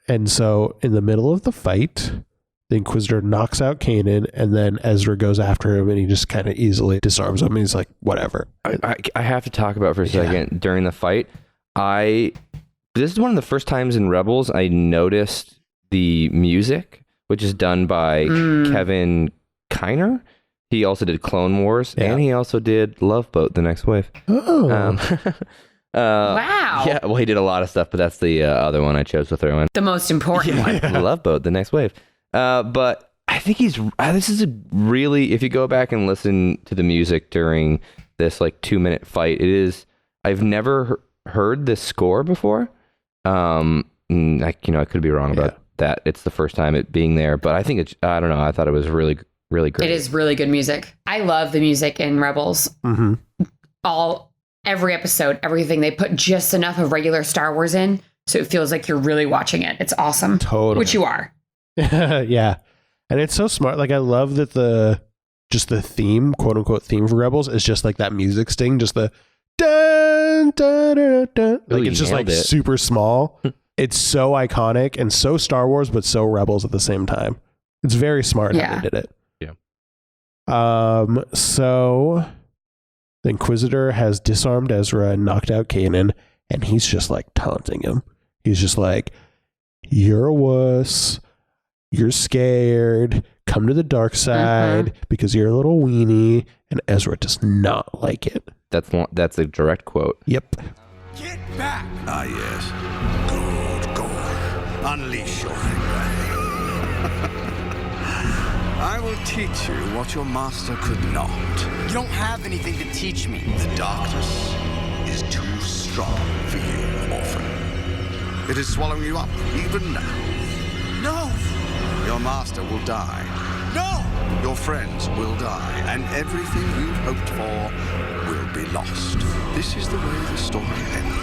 And so in the middle of the fight, the Inquisitor knocks out Kanan, and then Ezra goes after him, and he just kind of easily disarms him. And he's like, whatever. I have to talk about for a second during the fight. This is one of the first times in Rebels I noticed the music, which is done by Kevin Kiner. He also did Clone Wars, and he also did Love Boat: The Next Wave. Oh. Wow. Yeah, well, he did a lot of stuff, but that's the other one I chose to throw in. The most important one. Love Boat: The Next Wave. But I think this is a really, if you go back and listen to the music during this like 2-minute fight, I've never heard this score before. I could be wrong about that. It's the first time it being there, but I think I don't know. I thought it was really, really great. It is really good music. I love the music in Rebels. Mm-hmm. Every episode, everything, they put just enough of regular Star Wars in, so it feels like you're really watching it. It's awesome. Totally. Which you are. Yeah. And it's so smart. Like, I love that the theme, quote unquote theme for Rebels is just like that music sting, just the dun, dun, dun, dun. Like, it's just like super small. It's so iconic and so Star Wars, but so Rebels at the same time. It's very smart how they did it. Yeah. So the Inquisitor has disarmed Ezra and knocked out Kanan, and he's just like taunting him. He's just like, "You're a wuss. You're scared. Come to the dark side because you're a little weenie." And Ezra does not like it. That's a direct quote. Yep. Get back! Ah, yes. Good. Unleash your anger. I will teach you what your master could not. You don't have anything to teach me. The darkness is too strong for you, orphan. It is swallowing you up, even now. No! Your master will die. No! Your friends will die, and everything you've hoped for will be lost. This is the way the story ends.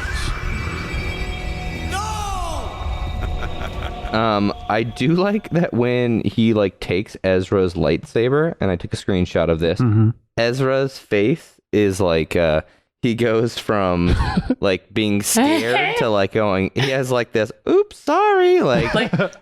I do like that when he like takes Ezra's lightsaber, and I took a screenshot of this. Ezra's face is like he goes from like being scared to like going. He has like this, "Oops, sorry," like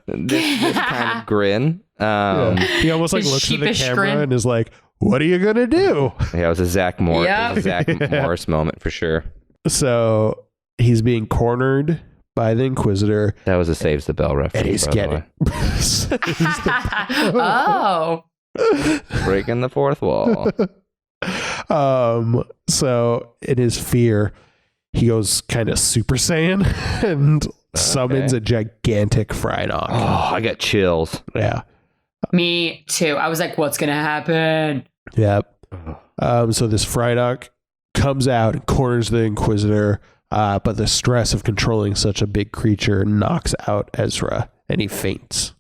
this kind of grin. He almost like looks at the camera grin. and is like, "What are you gonna do?" Yeah, it was a Zach Morris moment for sure. So he's being cornered by the Inquisitor. That was a Saves the Bell reference. And he's getting breaking the fourth wall. So in his fear, he goes kind of Super Saiyan and summons a gigantic Frydog. Oh, I got chills. Yeah. Me too. I was like, what's gonna happen? Yep. So this Frydog comes out and corners the Inquisitor, but the stress of controlling such a big creature knocks out Ezra, and he faints.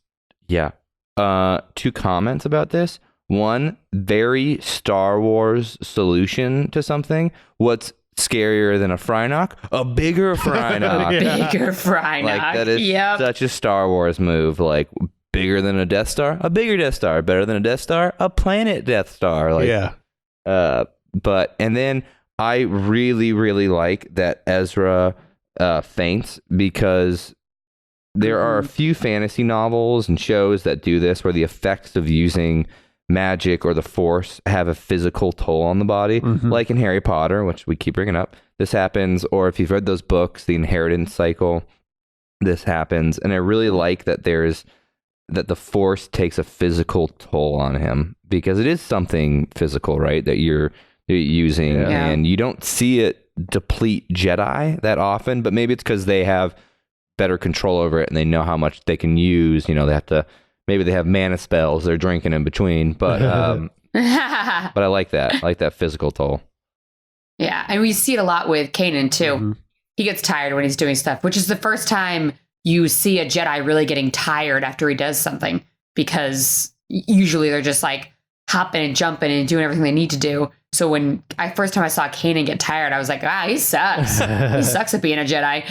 Yeah. 2 comments about this. One, very Star Wars solution to something. What's scarier than a Frynok? A bigger Frynok. Bigger Frynok. Like, that is such a Star Wars move. Like, bigger than a Death Star? A bigger Death Star. Better than a Death Star? A planet Death Star. Like, yeah. And then I really, really like that Ezra faints, because there are a few fantasy novels and shows that do this, where the effects of using magic or the Force have a physical toll on the body, like in Harry Potter, which we keep bringing up. This happens, or if you've read those books, The Inheritance Cycle, this happens. And I really like that that the Force takes a physical toll on him, because it is something physical, right? That you're using, and you don't see it deplete Jedi that often, but maybe it's because they have better control over it and they know how much they can use. They have to, maybe they have mana spells they're drinking in between, but but I like that. I like that physical toll. Yeah, and we see it a lot with Kanan too. He gets tired when he's doing stuff, which is the first time you see a Jedi really getting tired after he does something, because usually they're just like hopping and jumping and doing everything they need to do. So when first time I saw Kanan get tired, I was like, he sucks. He sucks at being a Jedi.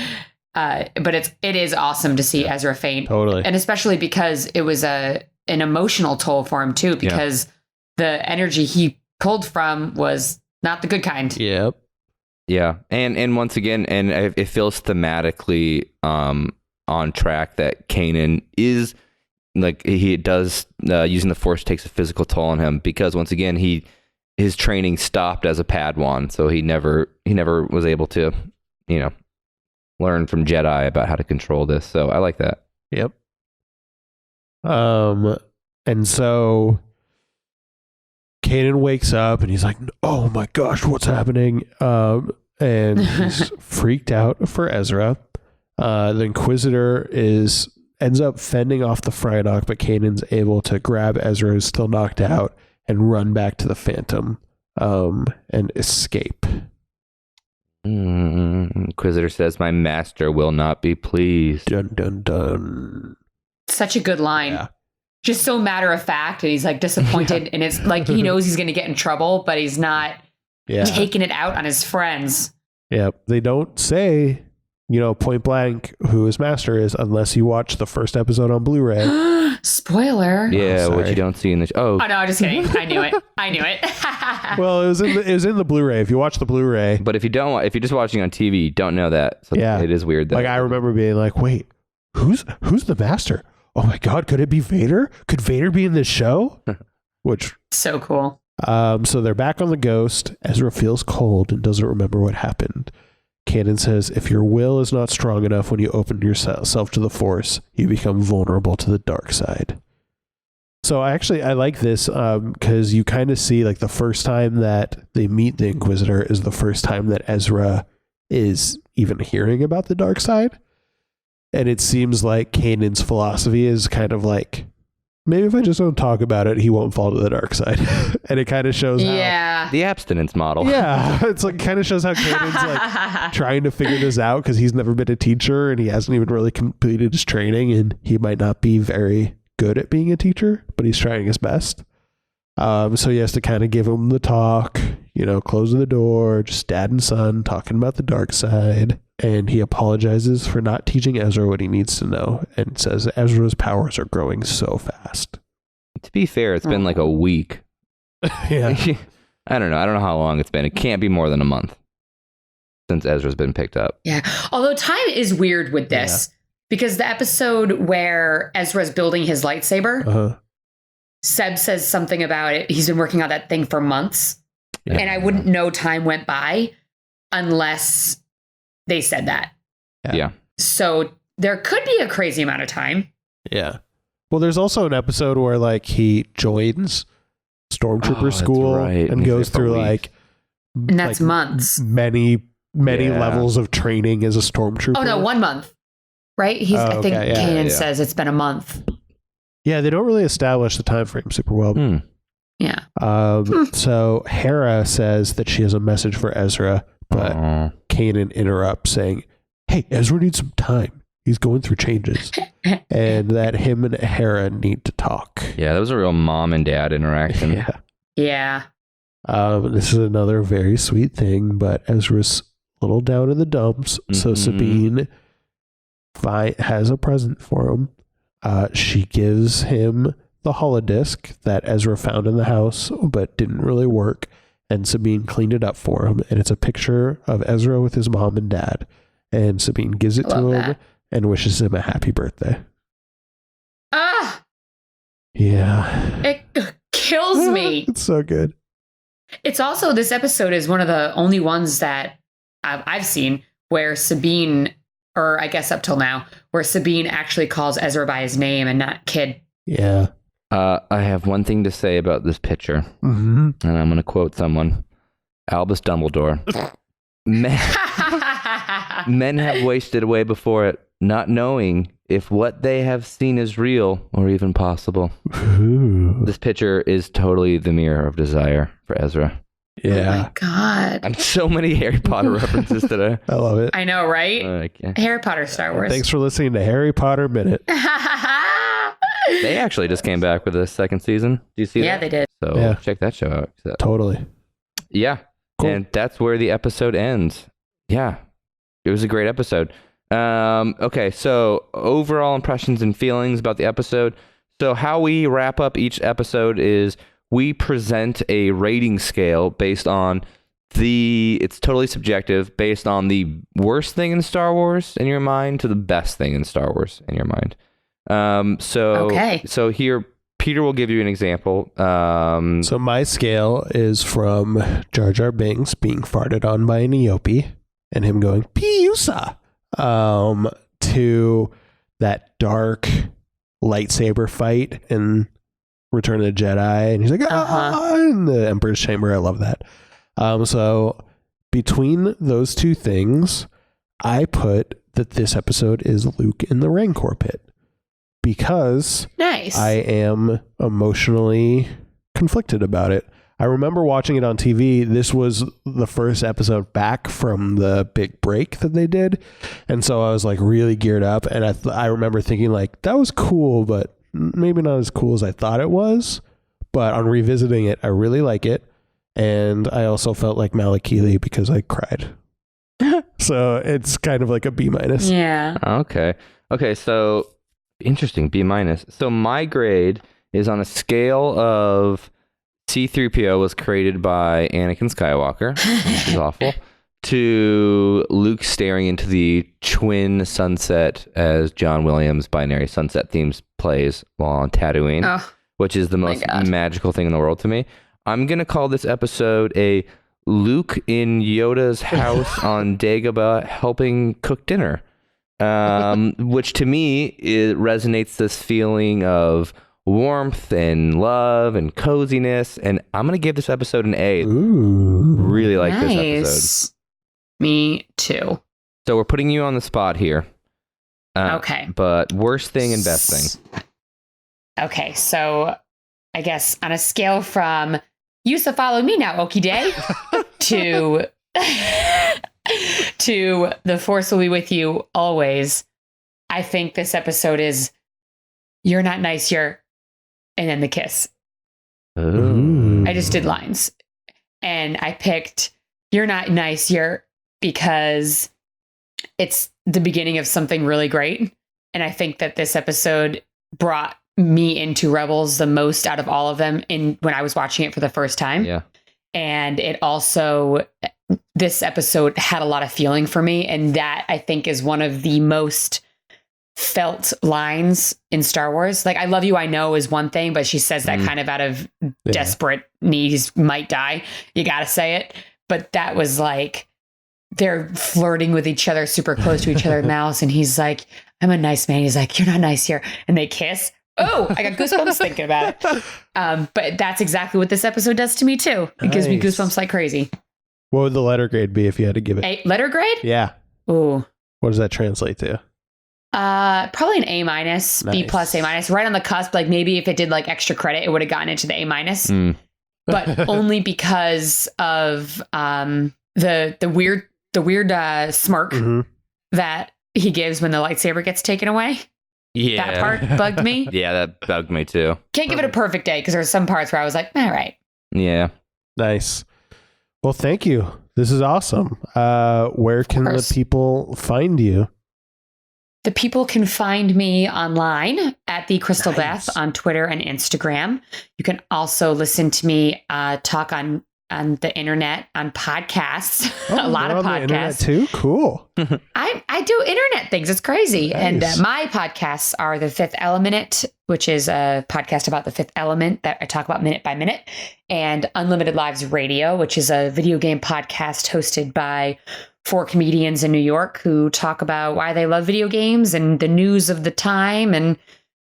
But it is awesome to see Ezra faint. Totally. And especially because it was an emotional toll for him too, because the energy he pulled from was not the good kind. Yep. Yeah. And once again, and it feels thematically on track that Kanan is like, he does using the Force takes a physical toll on him, because once again, his training stopped as a Padawan, so he never was able to, learn from Jedi about how to control this. So I like that. Yep. And so Kanan wakes up and he's like, "Oh my gosh, what's happening?" And he's freaked out for Ezra. The Inquisitor ends up fending off the Frydog, but Kanan's able to grab Ezra, who's still knocked out, and run back to the Phantom and escape. Inquisitor says, "My master will not be pleased." Dun, dun, dun. Such a good line. Yeah. Just so matter of fact, and he's like disappointed, and it's like he knows he's going to get in trouble, but he's not taking it out on his friends. Yeah, they don't say, point blank who his master is unless you watch the first episode on Blu-ray. Spoiler. Yeah, which you don't see in the Oh no, I'm just kidding. I knew it. Well, it was in the Blu-ray. If you watch the Blu-ray, but if you're just watching on TV, you don't know that. So it is weird. Like I remember being like, wait, who's the master? Oh my God, could it be Vader? Could Vader be in this show? Which so cool. So they're back on the Ghost. Ezra feels cold and doesn't remember what happened. Kanan says, if your will is not strong enough when you open yourself to the Force, you become vulnerable to the dark side. So I like this because you kind of see like the first time that they meet the Inquisitor is the first time that Ezra is even hearing about the dark side. And it seems like Kanan's philosophy is kind of like, maybe if I just don't talk about it, he won't fall to the dark side. And it kind of shows how the abstinence model. Yeah. It's like kind of shows how Kanan's like trying to figure this out because he's never been a teacher and he hasn't even really completed his training and he might not be very good at being a teacher, but he's trying his best. So he has to kind of give him the talk, closing the door, just dad and son talking about the dark side. And he apologizes for not teaching Ezra what he needs to know and says Ezra's powers are growing so fast. To be fair, it's been like a week. Yeah. I don't know. I don't know how long it's been. It can't be more than a month since Ezra's been picked up. Yeah. Although time is weird with this because the episode where Ezra's building his lightsaber, Seb says something about it. He's been working on that thing for months. Yeah. And I wouldn't know time went by unless they said that. Yeah. So there could be a crazy amount of time. Yeah. Well, there's also an episode where like he joins Stormtrooper school and goes through like, and that's months. Many levels of training as a Stormtrooper. Oh no, 1 month. Right? I think Kanan says it's been a month. Yeah, they don't really establish the time frame super well. Yeah. So Hera says that she has a message for Ezra, but Kanan interrupts saying, hey, Ezra needs some time. He's going through changes. And that him and Hera need to talk. Yeah, that was a real mom and dad interaction. Yeah. This is another very sweet thing, but Ezra's a little down in the dumps. So Sabine has a present for him. She gives him the holodisc that Ezra found in the house, but didn't really work. And Sabine cleaned it up for him. And it's a picture of Ezra with his mom and dad. And Sabine gives it to him and wishes him a happy birthday. Yeah. It kills me. It's so good. It's also, this episode is one of the only ones that I've seen where Sabine, or I guess up till now, where Sabine actually calls Ezra by his name and not kid. Yeah. I have one thing to say about this picture, and I'm going to quote someone. Albus Dumbledore. Men have wasted away before it, not knowing if what they have seen is real or even possible. Ooh. This picture is totally the mirror of desire for Ezra. Yeah. Oh my God. I'm so many Harry Potter references today. I love it. I know, right? Harry Potter, Star Wars. Thanks for listening to Harry Potter Minute. They actually just came back with a second season. Do you see that? Yeah, they did. So check that show out. Totally. Yeah. Cool. And that's where the episode ends. Yeah. It was a great episode. Okay, so overall impressions and feelings about the episode. So how we wrap up each episode is we present a rating scale based on it's totally subjective, based on the worst thing in Star Wars in your mind to the best thing in Star Wars in your mind. So here, Peter will give you an example. So my scale is from Jar Jar Binks being farted on by an Eope and him going, Piusa, to that dark lightsaber fight in Return of the Jedi. And he's like, in the Emperor's Chamber. I love that. So between those two things, I put that this episode is Luke in the Rancor pit. Because nice. I am emotionally conflicted about it. I remember watching it on TV. This was the first episode back from the big break that they did. And so I was like really geared up. And I remember thinking like, that was cool, but maybe not as cool as I thought it was. But on revisiting it, I really like it. And I also felt like Malakili because I cried. So it's kind of like a B-. Yeah. Okay. So interesting. B-. So my grade is on a scale of C-3PO was created by Anakin Skywalker, which is awful, to Luke staring into the twin sunset as John Williams' Binary Sunset themes plays while on Tatooine, which is the most magical thing in the world to me. I'm going to call this episode a Luke in Yoda's house on Dagobah helping cook dinner, which to me it resonates this feeling of warmth and love and coziness. And I'm going to give this episode an A. Ooh. Really like this episode. Me too. So we're putting you on the spot here. Okay. But worst thing and best thing. Okay. So I guess on a scale from you used to follow me now, Okie Day, to The Force will be with you always. I think this episode is you're not nice, you're, and then the kiss. Ooh. I just did lines. And I picked you're not nice, you're, because it's the beginning of something really great. And I think that this episode brought me into Rebels the most out of all of them when I was watching it for the first time. Yeah. And it also, this episode had a lot of feeling for me. And that I think is one of the most felt lines in Star Wars. Like, I love you, I know is one thing, but she says that kind of out of desperate needs, might die. You got to say it. But that was like, they're flirting with each other, super close to each other's mouths. And he's like, I'm a nice man. He's like, you're not nice here. And they kiss. Oh, I got goosebumps thinking about it. But that's exactly what this episode does to me too. It gives me goosebumps like crazy. What would the letter grade be if you had to give it? A letter grade? Yeah. Ooh. What does that translate to? Probably an A-, Nice. B+, A-, right on the cusp. Like maybe if it did like extra credit, it would have gotten into the A-. But only because of the weird smirk that he gives when the lightsaber gets taken away. Yeah. That part bugged me. Yeah, that bugged me too. Can't give it a perfect A because there's some parts where I was like, all right. Yeah. Nice. Well, thank you. This is awesome. Where can the people find you? The people can find me online at the Crystal Beth on Twitter and Instagram. You can also listen to me talk on the internet, on podcasts, a lot of podcasts. The internet too? Cool. I do internet things. It's crazy. Nice. And my podcasts are The Fifth Element, which is a podcast about the fifth element that I talk about minute by minute, and Unlimited Lives Radio, which is a video game podcast hosted by 4 comedians in New York who talk about why they love video games and the news of the time and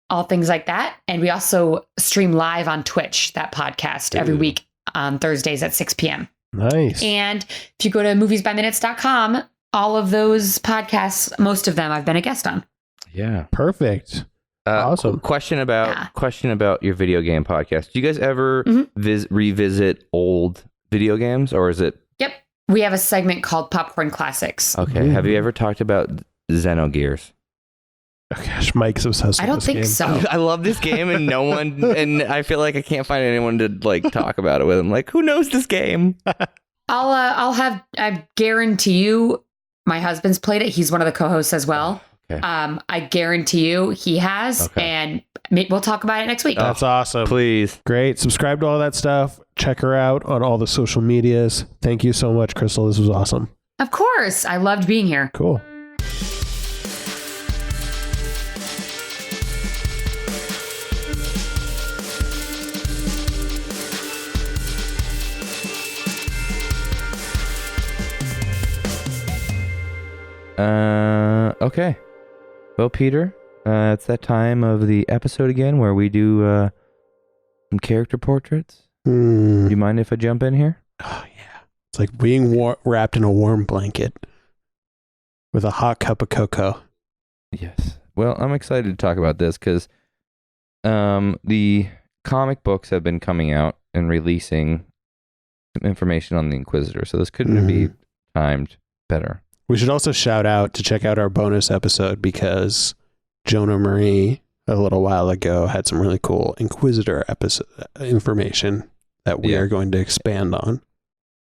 all things like that. And we also stream live on Twitch, that podcast, every week on Thursdays at 6 p.m. Nice. And if you go to moviesbyminutes.com, all of those podcasts, most of them I've been a guest on. Yeah. Perfect. Awesome. Question about your video game podcast. Do you guys ever revisit old video games, or is it? Yep. We have a segment called Popcorn Classics. Okay. Have you ever talked about Xenogears? Oh gosh, Mike's obsessed with I don't this think game. so. I love this game, and no one, and I feel like I can't find anyone to like talk about it with. I'm like, who knows this game? I guarantee you, my husband's played it. He's one of the co-hosts as well. Okay. I guarantee you he has, and we'll talk about it next week. That's awesome. Please. Great. Subscribe to all that stuff. Check her out on all the social medias. Thank you so much, Crystal. This was awesome. Of course. I loved being here. Cool. Okay. Well, Peter, it's that time of the episode again where we do some character portraits. Do you mind if I jump in here? Oh, yeah. It's like being wrapped in a warm blanket with a hot cup of cocoa. Yes. Well, I'm excited to talk about this because the comic books have been coming out and releasing some information on the Inquisitor. So this couldn't be timed better. We should also shout out to check out our bonus episode because Jonah Marie a little while ago had some really cool Inquisitor episode information that we are going to expand on.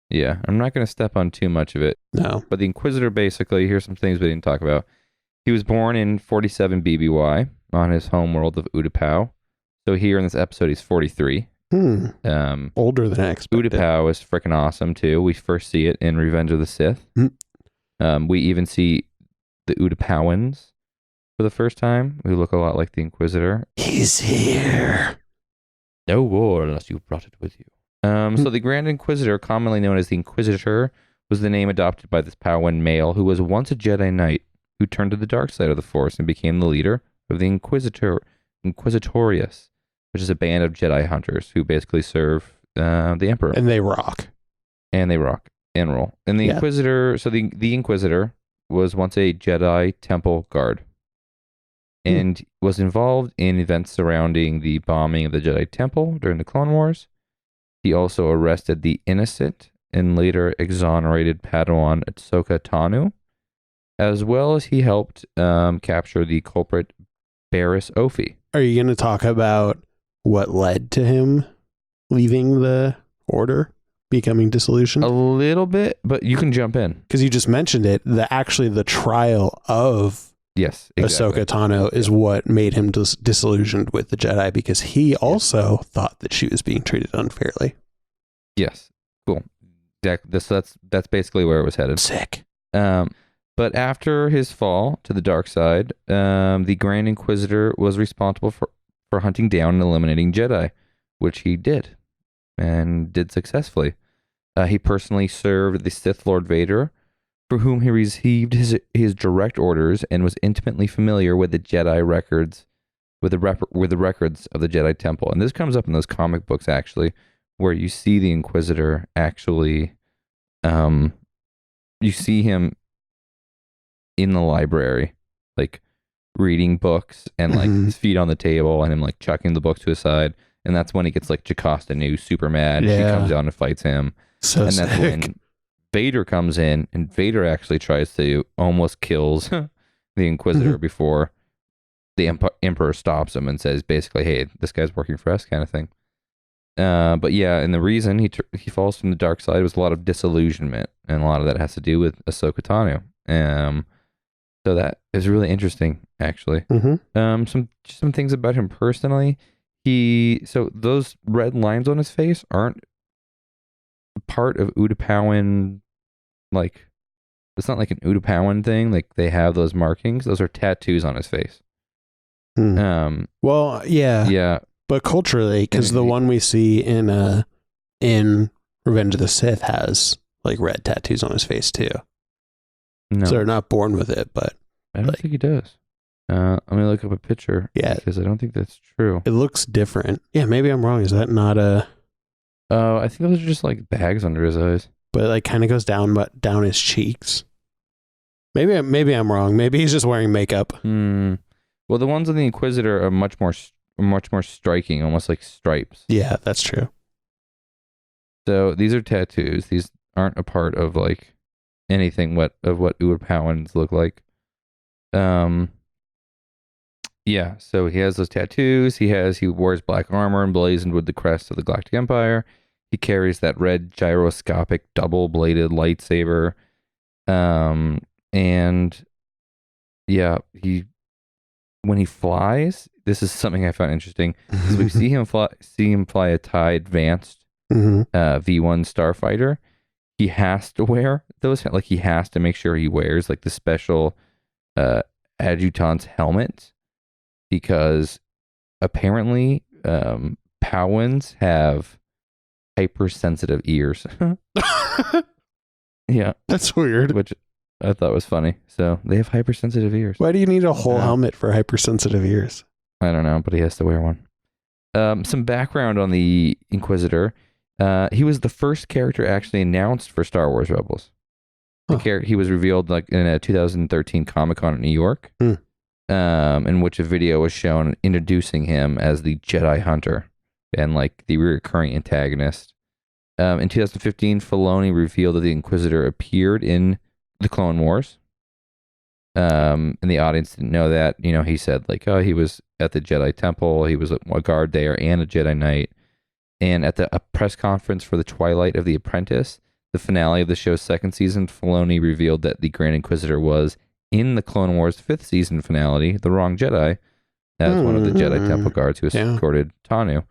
Yeah, I'm not going to step on too much of it. No. But the Inquisitor, basically, here's some things we didn't talk about. He was born in 47 BBY on his home world of Utapau. So here in this episode, he's 43. Older than I expected. Utapau is freaking awesome, too. We first see it in Revenge of the Sith. We even see the Utapauans for the first time, who look a lot like the Inquisitor. He's here. No war unless you brought it with you. So the Grand Inquisitor, commonly known as the Inquisitor, was the name adopted by this Pauan male who was once a Jedi Knight who turned to the dark side of the Force and became the leader of the Inquisitorius, which is a band of Jedi hunters who basically serve the Emperor. And they rock. And roll. And the Inquisitor, so the Inquisitor was once a Jedi Temple guard and was involved in events surrounding the bombing of the Jedi Temple during the Clone Wars. He also arrested the innocent and later exonerated Padawan Ahsoka Tano, as well as he helped capture the culprit Barriss Offee. Are you going to talk about what led to him leaving the Order, becoming disillusioned? A little bit, but you can jump in. Because you just mentioned it. The trial of Ahsoka Tano is what made him disillusioned with the Jedi, because he also thought that she was being treated unfairly. Yes. Cool. Exactly. That's basically where it was headed. Sick. But after his fall to the dark side, the Grand Inquisitor was responsible for hunting down and eliminating Jedi, which he did, and did successfully. He personally served the Sith Lord Vader, for whom he received his direct orders and was intimately familiar with the Jedi records, with the records of the Jedi Temple. And this comes up in those comic books, actually, where you see the Inquisitor actually, you see him in the library, like reading books and like his feet on the table and him like chucking the book to his side. And that's when he gets like Jocasta Nu super mad. She comes down and fights him. So and sick. that's when Vader comes in, and Vader actually tries to almost kills the Inquisitor before the Emperor stops him and says basically, hey, this guy's working for us, kind of thing. But yeah, and the reason he falls from the dark side was a lot of disillusionment, and a lot of that has to do with Ahsoka Tano. So that is really interesting, actually. Some things about him personally. So those red lines on his face aren't part of Utapauan, like, it's not like an Utapauan thing. Like, they have those markings. Those are tattoos on his face. Well, yeah. But culturally, because the one we see in Revenge of the Sith has like red tattoos on his face too. No. So they're not born with it, but I don't think he does. Let me look up a picture. Yeah, because I don't think that's true. It looks different. Yeah, maybe I'm wrong. Is that not a? Oh, I think those are just like bags under his eyes. But it like kind of goes down his cheeks. Maybe I'm wrong. Maybe he's just wearing makeup. Well, the ones on the Inquisitor are much more striking, almost like stripes. Yeah, that's true. So these are tattoos. These aren't a part of like anything what Utapauans look like. Yeah, so he has those tattoos. He wears black armor emblazoned with the crest of the Galactic Empire. He carries that red gyroscopic double-bladed lightsaber. And yeah, when he flies, this is something I found interesting, because we see him fly a TIE Advanced V1 Starfighter. He has to wear those, like he has to make sure he wears like the special adjutant's helmet, because apparently Pauans have hypersensitive ears. Yeah, that's weird. Which I thought was funny. So they have hypersensitive ears. Why do you need a whole helmet for hypersensitive ears? I don't know, but he has to wear one. Some background on the Inquisitor. He was the first character actually announced for Star Wars Rebels. He was revealed like in a 2013 Comic-Con in New York, in which a video was shown introducing him as the Jedi Hunter and like the recurring antagonist In 2015, Filoni revealed that the Inquisitor appeared in the Clone Wars. And the audience didn't know that. You know, he said like, oh, he was at the Jedi Temple. He was a guard there and a Jedi Knight. And at a press conference for the Twilight of the Apprentice, the finale of the show's second season, Filoni revealed that the Grand Inquisitor was in the Clone Wars 5th season finale, The Wrong Jedi, as one of the Jedi Temple guards who escorted Tanu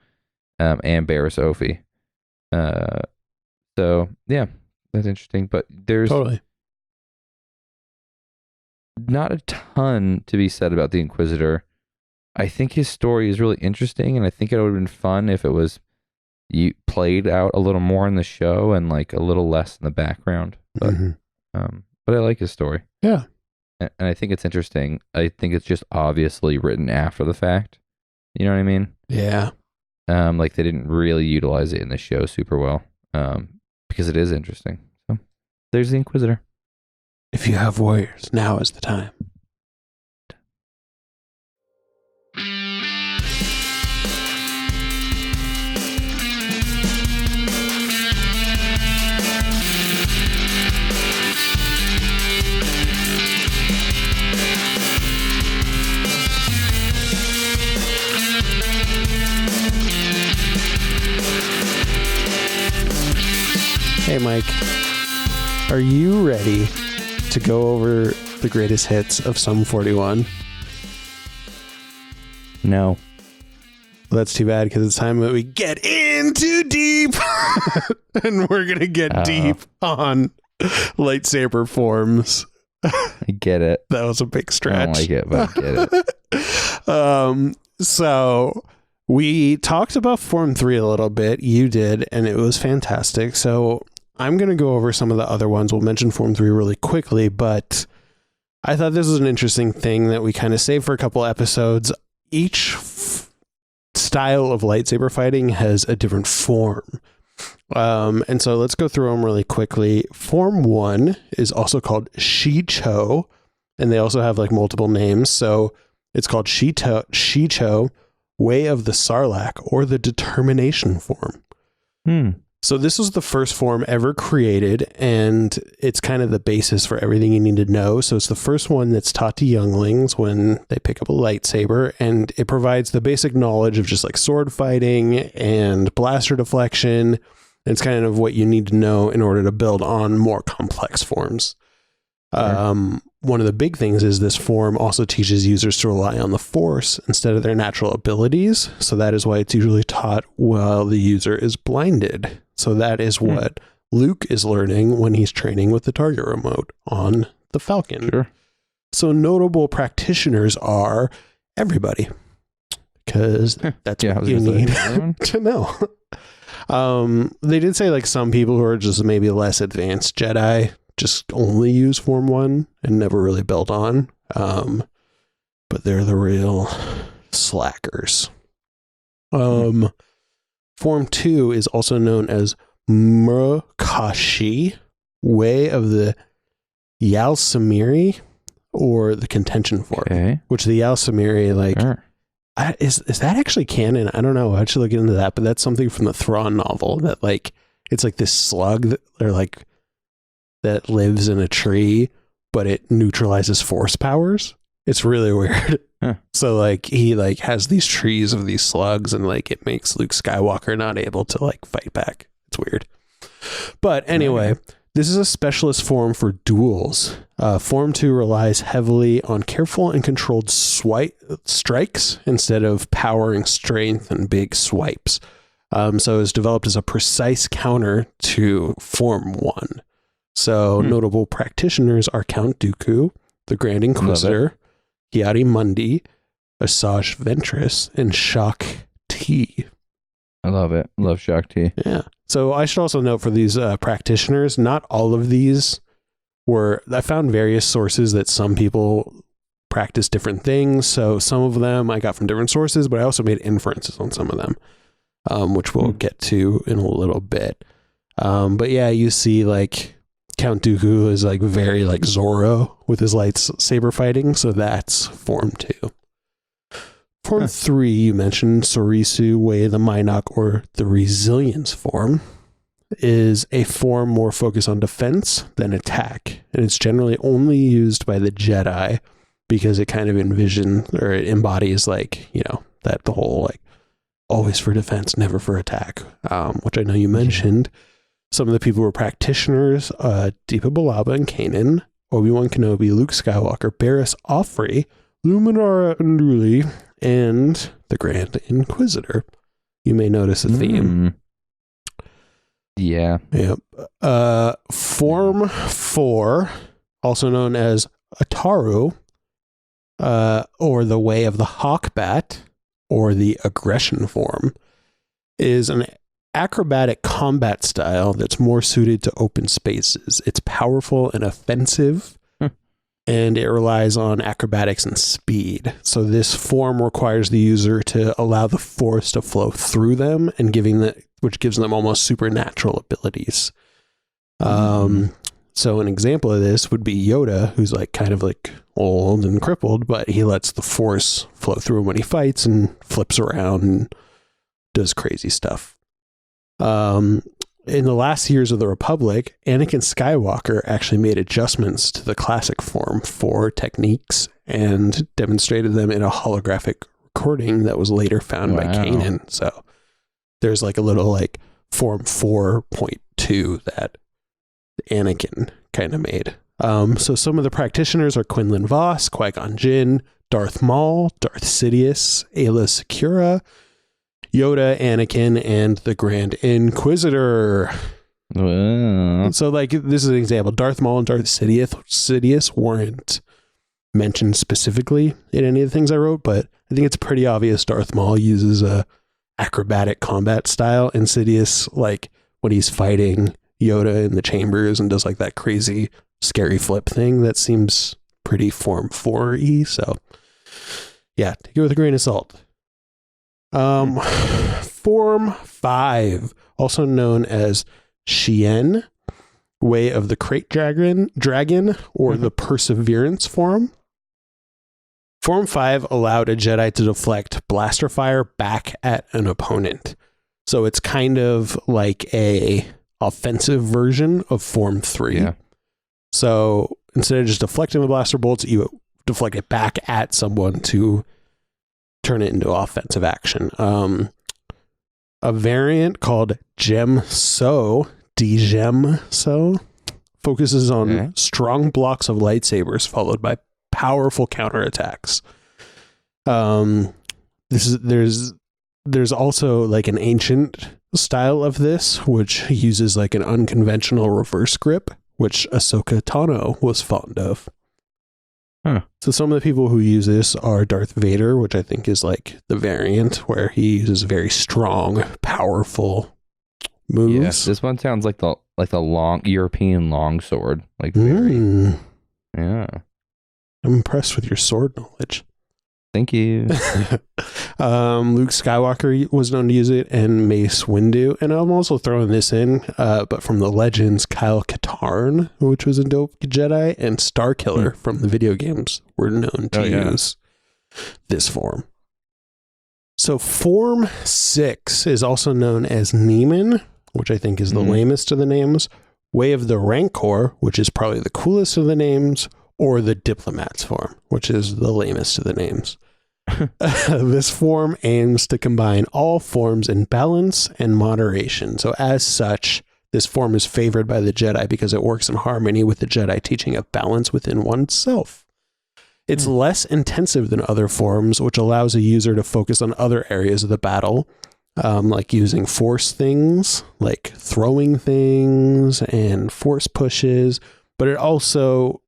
and Barriss Offee. So, yeah, that's interesting. But there's not a ton to be said about the Inquisitor. I think his story is really interesting, and I think it would have been fun if it was played out a little more in the show and like a little less in the background. But I like his story. Yeah. And I think it's interesting. I think it's just obviously written after the fact. You know what I mean? Yeah. Like they didn't really utilize it in the show super well. Because it is interesting. So there's the Inquisitor. If you have warriors, now is the time. Hey, Mike, are you ready to go over the greatest hits of Sum 41? No. Well, that's too bad because it's time that we get into deep. And we're going to get deep on lightsaber forms. I get it. That was a big stretch. I don't like it, but I get it. So we talked about Form 3 a little bit. You did, and it was fantastic. So I'm going to go over some of the other ones. We'll mention Form 3 really quickly, but I thought this was an interesting thing that we kind of saved for a couple episodes. Each style of lightsaber fighting has a different form. And so let's go through them really quickly. Form 1 is also called Shicho, and they also have like multiple names. So it's called Shicho, Way of the Sarlacc, or the Determination form. So this was the first form ever created, and it's kind of the basis for everything you need to know. So it's the first one that's taught to younglings when they pick up a lightsaber, and it provides the basic knowledge of just like sword fighting and blaster deflection. It's kind of what you need to know in order to build on more complex forms. One of the big things is this form also teaches users to rely on the Force instead of their natural abilities. So that is why it's usually taught while the user is blinded. So that is what Luke is learning when he's training with the target remote on the Falcon. Sure. So notable practitioners are everybody, because that's what you need to know. They did say like some people who are just maybe less advanced Jedi just only use Form 1 and never really build on. But they're the real slackers. Form 2 is also known as Murkashi, Way of the Yalsamiri, or the Contention form, which the Yalsamiri, like, is that actually canon? I don't know. I should look into that, but that's something from the Thrawn novel that like, it's like this slug that they're like, that lives in a tree, but it neutralizes Force powers. It's really weird. So like he like has these trees of these slugs, and like it makes Luke Skywalker not able to like fight back. It's weird. But anyway, this is a specialist form for duels. Form 2 relies heavily on careful and controlled strikes instead of powering strength and big swipes. So it's developed as a precise counter to Form 1. So notable practitioners are Count Dooku, the Grand Inquisitor, Ki-Adi-Mundi, Asajj Ventress, and Shaak Ti. I love it. Love Shaak Ti. Yeah. So I should also note for these practitioners, not all of these were, I found various sources that some people practice different things. So some of them I got from different sources, but I also made inferences on some of them, which we'll get to in a little bit. But yeah, you see like Count Dooku is like very like Zorro with his lightsaber fighting. So that's Form 2. Form 3, you mentioned Sorisu, Way of the Mynock, or the Resilience form. is a form more focused on defense than attack. And it's generally only used by the Jedi because it kind of it embodies like, you know, that the whole like always for defense, never for attack, which I know you mentioned. Some of the people who were practitioners, Deepa Billaba and Kanan, Obi-Wan Kenobi, Luke Skywalker, Barriss Offrey, Luminara Unduli, and the Grand Inquisitor. You may notice a theme. Yeah. Yep. Form 4, also known as Ataru, or the Way of the Hawkbat, or the Aggression form, is an acrobatic combat style that's more suited to open spaces. It's powerful and offensive, and it relies on acrobatics and speed. So this form requires the user to allow the force to flow through them, and which gives them almost supernatural abilities. So an example of this would be Yoda, who's like kind of like old and crippled, but he lets the force flow through him when he fights and flips around and does crazy stuff. In the last years of the Republic, Anakin Skywalker actually made adjustments to the classic Form 4 techniques and demonstrated them in a holographic recording that was later found by Kanan. So there's like a little like Form 4.2 that Anakin kind of made. So some of the practitioners are Quinlan Vos, Qui-Gon Jinn, Darth Maul, Darth Sidious, Aayla Secura, Yoda, Anakin, and the Grand Inquisitor. So like this is an example. Darth Maul and Darth Sidious weren't mentioned specifically in any of the things I wrote, but I think it's pretty obvious Darth Maul uses a acrobatic combat style, and Sidious, like when he's fighting Yoda in the chambers and does like that crazy scary flip thing, that seems pretty Form 4-y. So yeah, take it with a grain of salt. Form 5, also known as Shien, Way of the Crate Dragon, or the Perseverance form. Form 5 allowed a Jedi to deflect blaster fire back at an opponent. So it's kind of like a offensive version of Form 3. Yeah. So instead of just deflecting the blaster bolts, you deflect it back at someone to turn it into offensive action. A variant called Gem-So, D-Gem-So, focuses on strong blocks of lightsabers followed by powerful counterattacks. There's also like an ancient style of this, which uses like an unconventional reverse grip, which Ahsoka Tano was fond of. So some of the people who use this are Darth Vader, which I think is like the variant where he uses very strong, powerful moves. Yes, this one sounds like the long European longsword. Like very, yeah. I'm impressed with your sword knowledge. Thank you. Luke Skywalker was known to use it, and Mace Windu. And I'm also throwing this in, but from the Legends, Kyle Katarn, which was a dope Jedi, and Starkiller from the video games were known to use this form. So Form 6 is also known as Neiman, which I think is the lamest of the names, Way of the Rancor, which is probably the coolest of the names, or the Diplomat's form, which is the lamest of the names. This form aims to combine all forms in balance and moderation. So as such, this form is favored by the Jedi because it works in harmony with the Jedi teaching of balance within oneself. It's less intensive than other forms, which allows a user to focus on other areas of the battle, like using force things, like throwing things and force pushes, but it also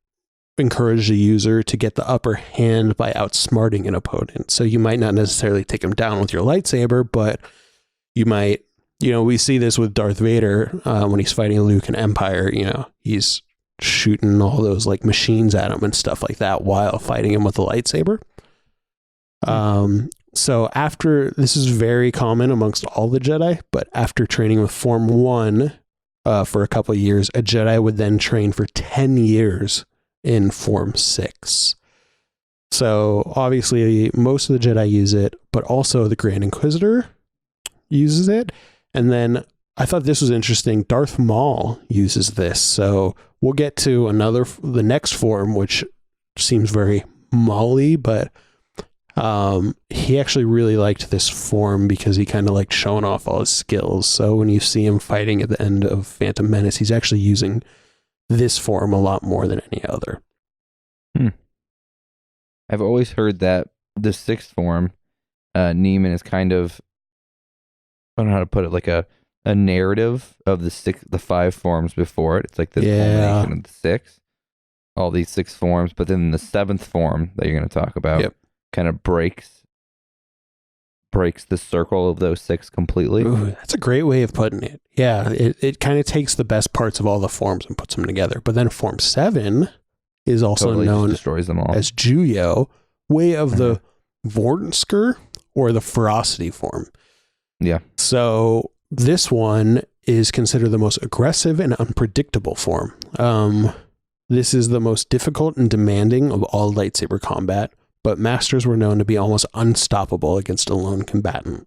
encourage the user to get the upper hand by outsmarting an opponent. So you might not necessarily take him down with your lightsaber, but you might, we see this with Darth Vader when he's fighting Luke in Empire, he's shooting all those like machines at him and stuff like that while fighting him with a lightsaber. So after, this is very common amongst all the Jedi, but after training with Form 1 for a couple of years, a Jedi would then train for 10 years in Form 6. So obviously most of the Jedi use it, but also the Grand Inquisitor uses it. And then I thought this was interesting. Darth Maul uses this. So we'll get to the next form, which seems very Maul-y, but he actually really liked this form because he kind of liked showing off all his skills. So when you see him fighting at the end of Phantom Menace, he's actually using this form a lot more than any other. I've always heard that the sixth form, Neiman, is kind of, I don't know how to put it, like a narrative of the five forms before it. It's like this culmination of the six, all these six forms, but then the seventh form that you're going to talk about kind of breaks the circle of those six completely. Ooh, that's a great way of putting it. Yeah, it kind of takes the best parts of all the forms and puts them together. But then Form 7 is also known destroys them all. as Juyo, way of the Vornsker or the Ferocity form. Yeah. So this one is considered the most aggressive and unpredictable form. This is the most difficult and demanding of all lightsaber combat, but masters were known to be almost unstoppable against a lone combatant.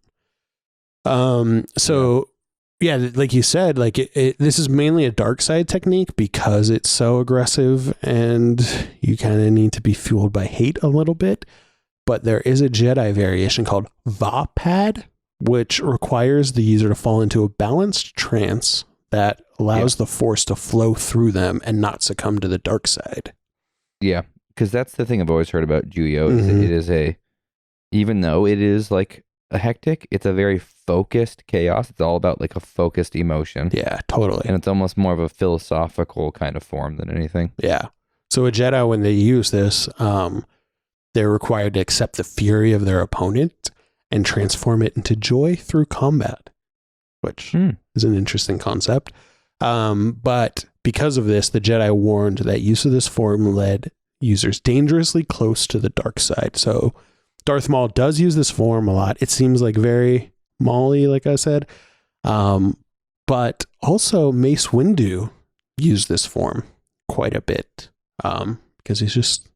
Yeah, like you said, like this is mainly a dark side technique because it's so aggressive and you kind of need to be fueled by hate a little bit. But there is a Jedi variation called Vapad, which requires the user to fall into a balanced trance that allows the force to flow through them and not succumb to the dark side. Yeah, because that's the thing I've always heard about Juyo. Is it is even though it is like a hectic, it's a very focused chaos. It's all about like a focused emotion. Yeah, totally. And it's almost more of a philosophical kind of form than anything. Yeah. So a Jedi, when they use this, they're required to accept the fury of their opponent and transform it into joy through combat, which is an interesting concept. But because of this, the Jedi warned that use of this form led users dangerously close to the dark side. So Darth Maul does use this form a lot. It seems like very Maul-y, like I said. But also Mace Windu used this form quite a bit because he's just,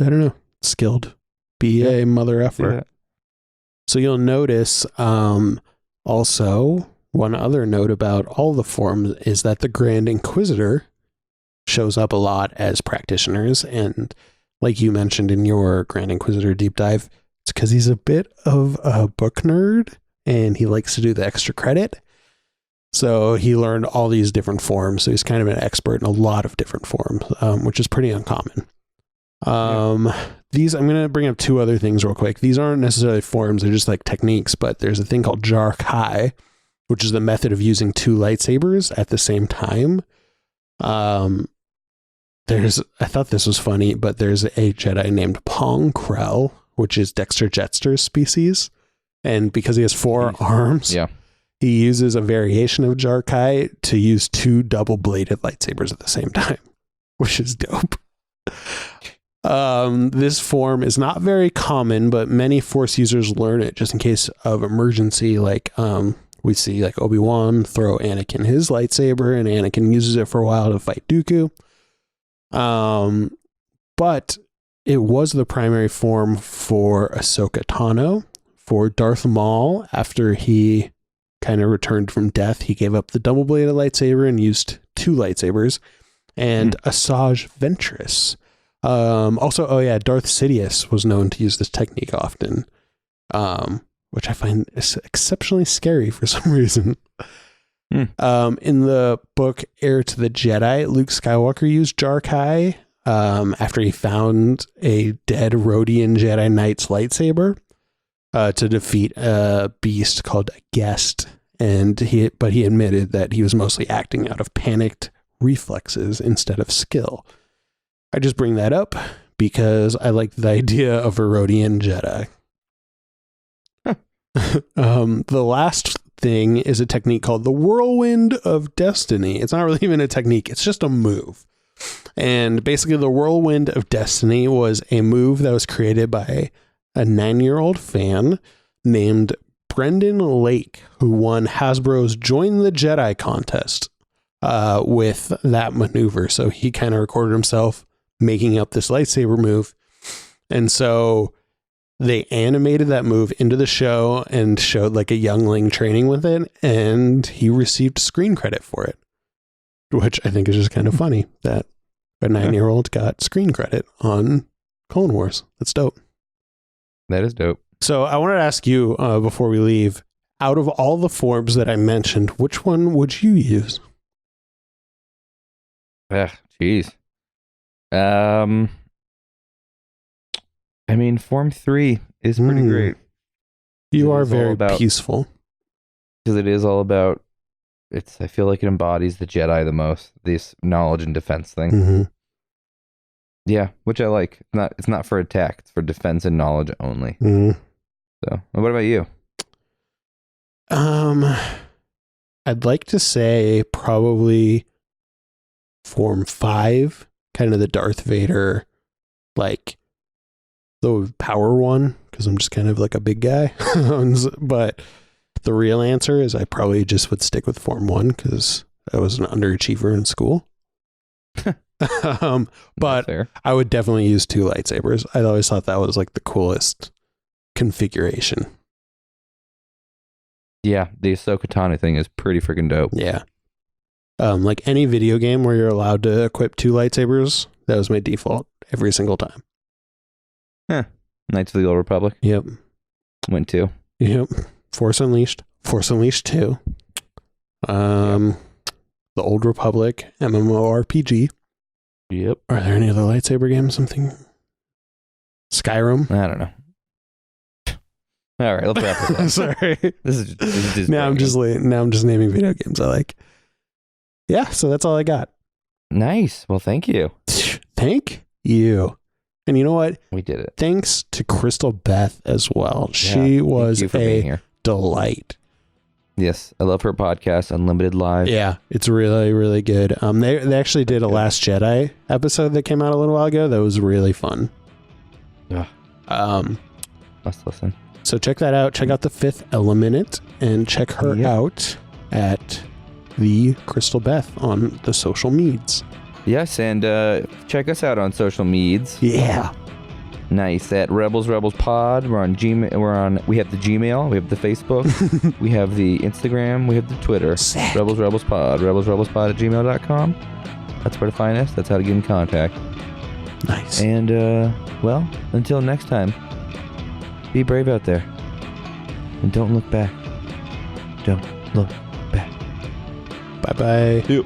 I don't know, skilled. Be a mother effer. Yeah. So you'll notice also one other note about all the forms is that the Grand Inquisitor shows up a lot as practitioners. And like you mentioned in your Grand Inquisitor deep dive, it's because he's a bit of a book nerd and he likes to do the extra credit. So he learned all these different forms. So he's kind of an expert in a lot of different forms, which is pretty uncommon. These, I'm going to bring up two other things real quick. These aren't necessarily forms, they're just like techniques, but there's a thing called Jar Kai, which is the method of using two lightsabers at the same time. I thought this was funny, but there's a Jedi named Pong Krell, which is Dexter Jettster's species. And because he has four arms, he uses a variation of Jar Kai to use two double-bladed lightsabers at the same time, which is dope. This form is not very common, but many Force users learn it just in case of emergency. Like we see like Obi-Wan throw Anakin his lightsaber and Anakin uses it for a while to fight Dooku. But it was the primary form for Ahsoka Tano. For Darth Maul, after he kind of returned from death, he gave up the double-bladed lightsaber and used two lightsabers. And Asajj Ventress. Also, Darth Sidious was known to use this technique often, which I find is exceptionally scary for some reason. In the book Heir to the Jedi, Luke Skywalker used Jar Kai after he found a dead Rhodian Jedi Knight's lightsaber to defeat a beast called a Guest, but he admitted that he was mostly acting out of panicked reflexes instead of skill. I just bring that up because I like the idea of a Rhodian Jedi. The last thing is a technique called the Whirlwind of Destiny. It's not really even a technique, it's just a move. And basically the Whirlwind of Destiny was a move that was created by a 9-year-old fan named Brendan Lake, who won Hasbro's Join the Jedi contest with that maneuver. So he kind of recorded himself making up this lightsaber move. And so they animated that move into the show and showed like a youngling training with it, and he received screen credit for it, which I think is just kind of funny that a 9-year-old got screen credit on Clone Wars. That's dope. That is dope. So I wanted to ask you before we leave, out of all the forms that I mentioned, which one would you use? Jeez. I mean, Form 3 is pretty great. You are very peaceful. Because it is all about, I feel like it embodies the Jedi the most, this knowledge and defense thing. Mm-hmm. Yeah, which I like. It's not for attack, it's for defense and knowledge only. Mm-hmm. So, what about you? I'd like to say probably Form 5, kind of the Darth Vader, like the power one, because I'm just kind of like a big guy. But the real answer is I probably just would stick with Form 1 because I was an underachiever in school. But I would definitely use 2 lightsabers. I always thought that was like the coolest configuration. Yeah, the Ahsoka Tano thing is pretty freaking dope. Yeah. Like any video game where you're allowed to equip 2 lightsabers, that was my default every single time. Knights of the Old Republic. Yep. Went 2. Yep. Force Unleashed 2. The Old Republic MMORPG. Yep. Are there any other lightsaber games? Something? Skyrim? I don't know. All right, let's wrap this up. Sorry. This is just now I'm just naming video games I like. Yeah, so that's all I got. Nice. Well, thank you. Thank you. And you know what? We did it. Thanks to Crystal Beth as well. She was a delight. Yes, I love her podcast, Unlimited Live. Yeah, it's really, really good. They actually did a Last Jedi episode that came out a little while ago that was really fun. Yeah. Must listen. So check that out. Check out The Fifth Element and check her out at the Crystal Beth on the social medias. Yes, and check us out on social medias. Yeah. Nice. At Rebels Pod. We're on Gmail. We have the Gmail. We have the Facebook. We have the Instagram. We have the Twitter. Sick. Rebels Pod. RebelsPod at gmail.com. That's where to find us. That's how to get in contact. Nice. And, well, until next time, be brave out there. And don't look back. Don't look back. Bye-bye. See you.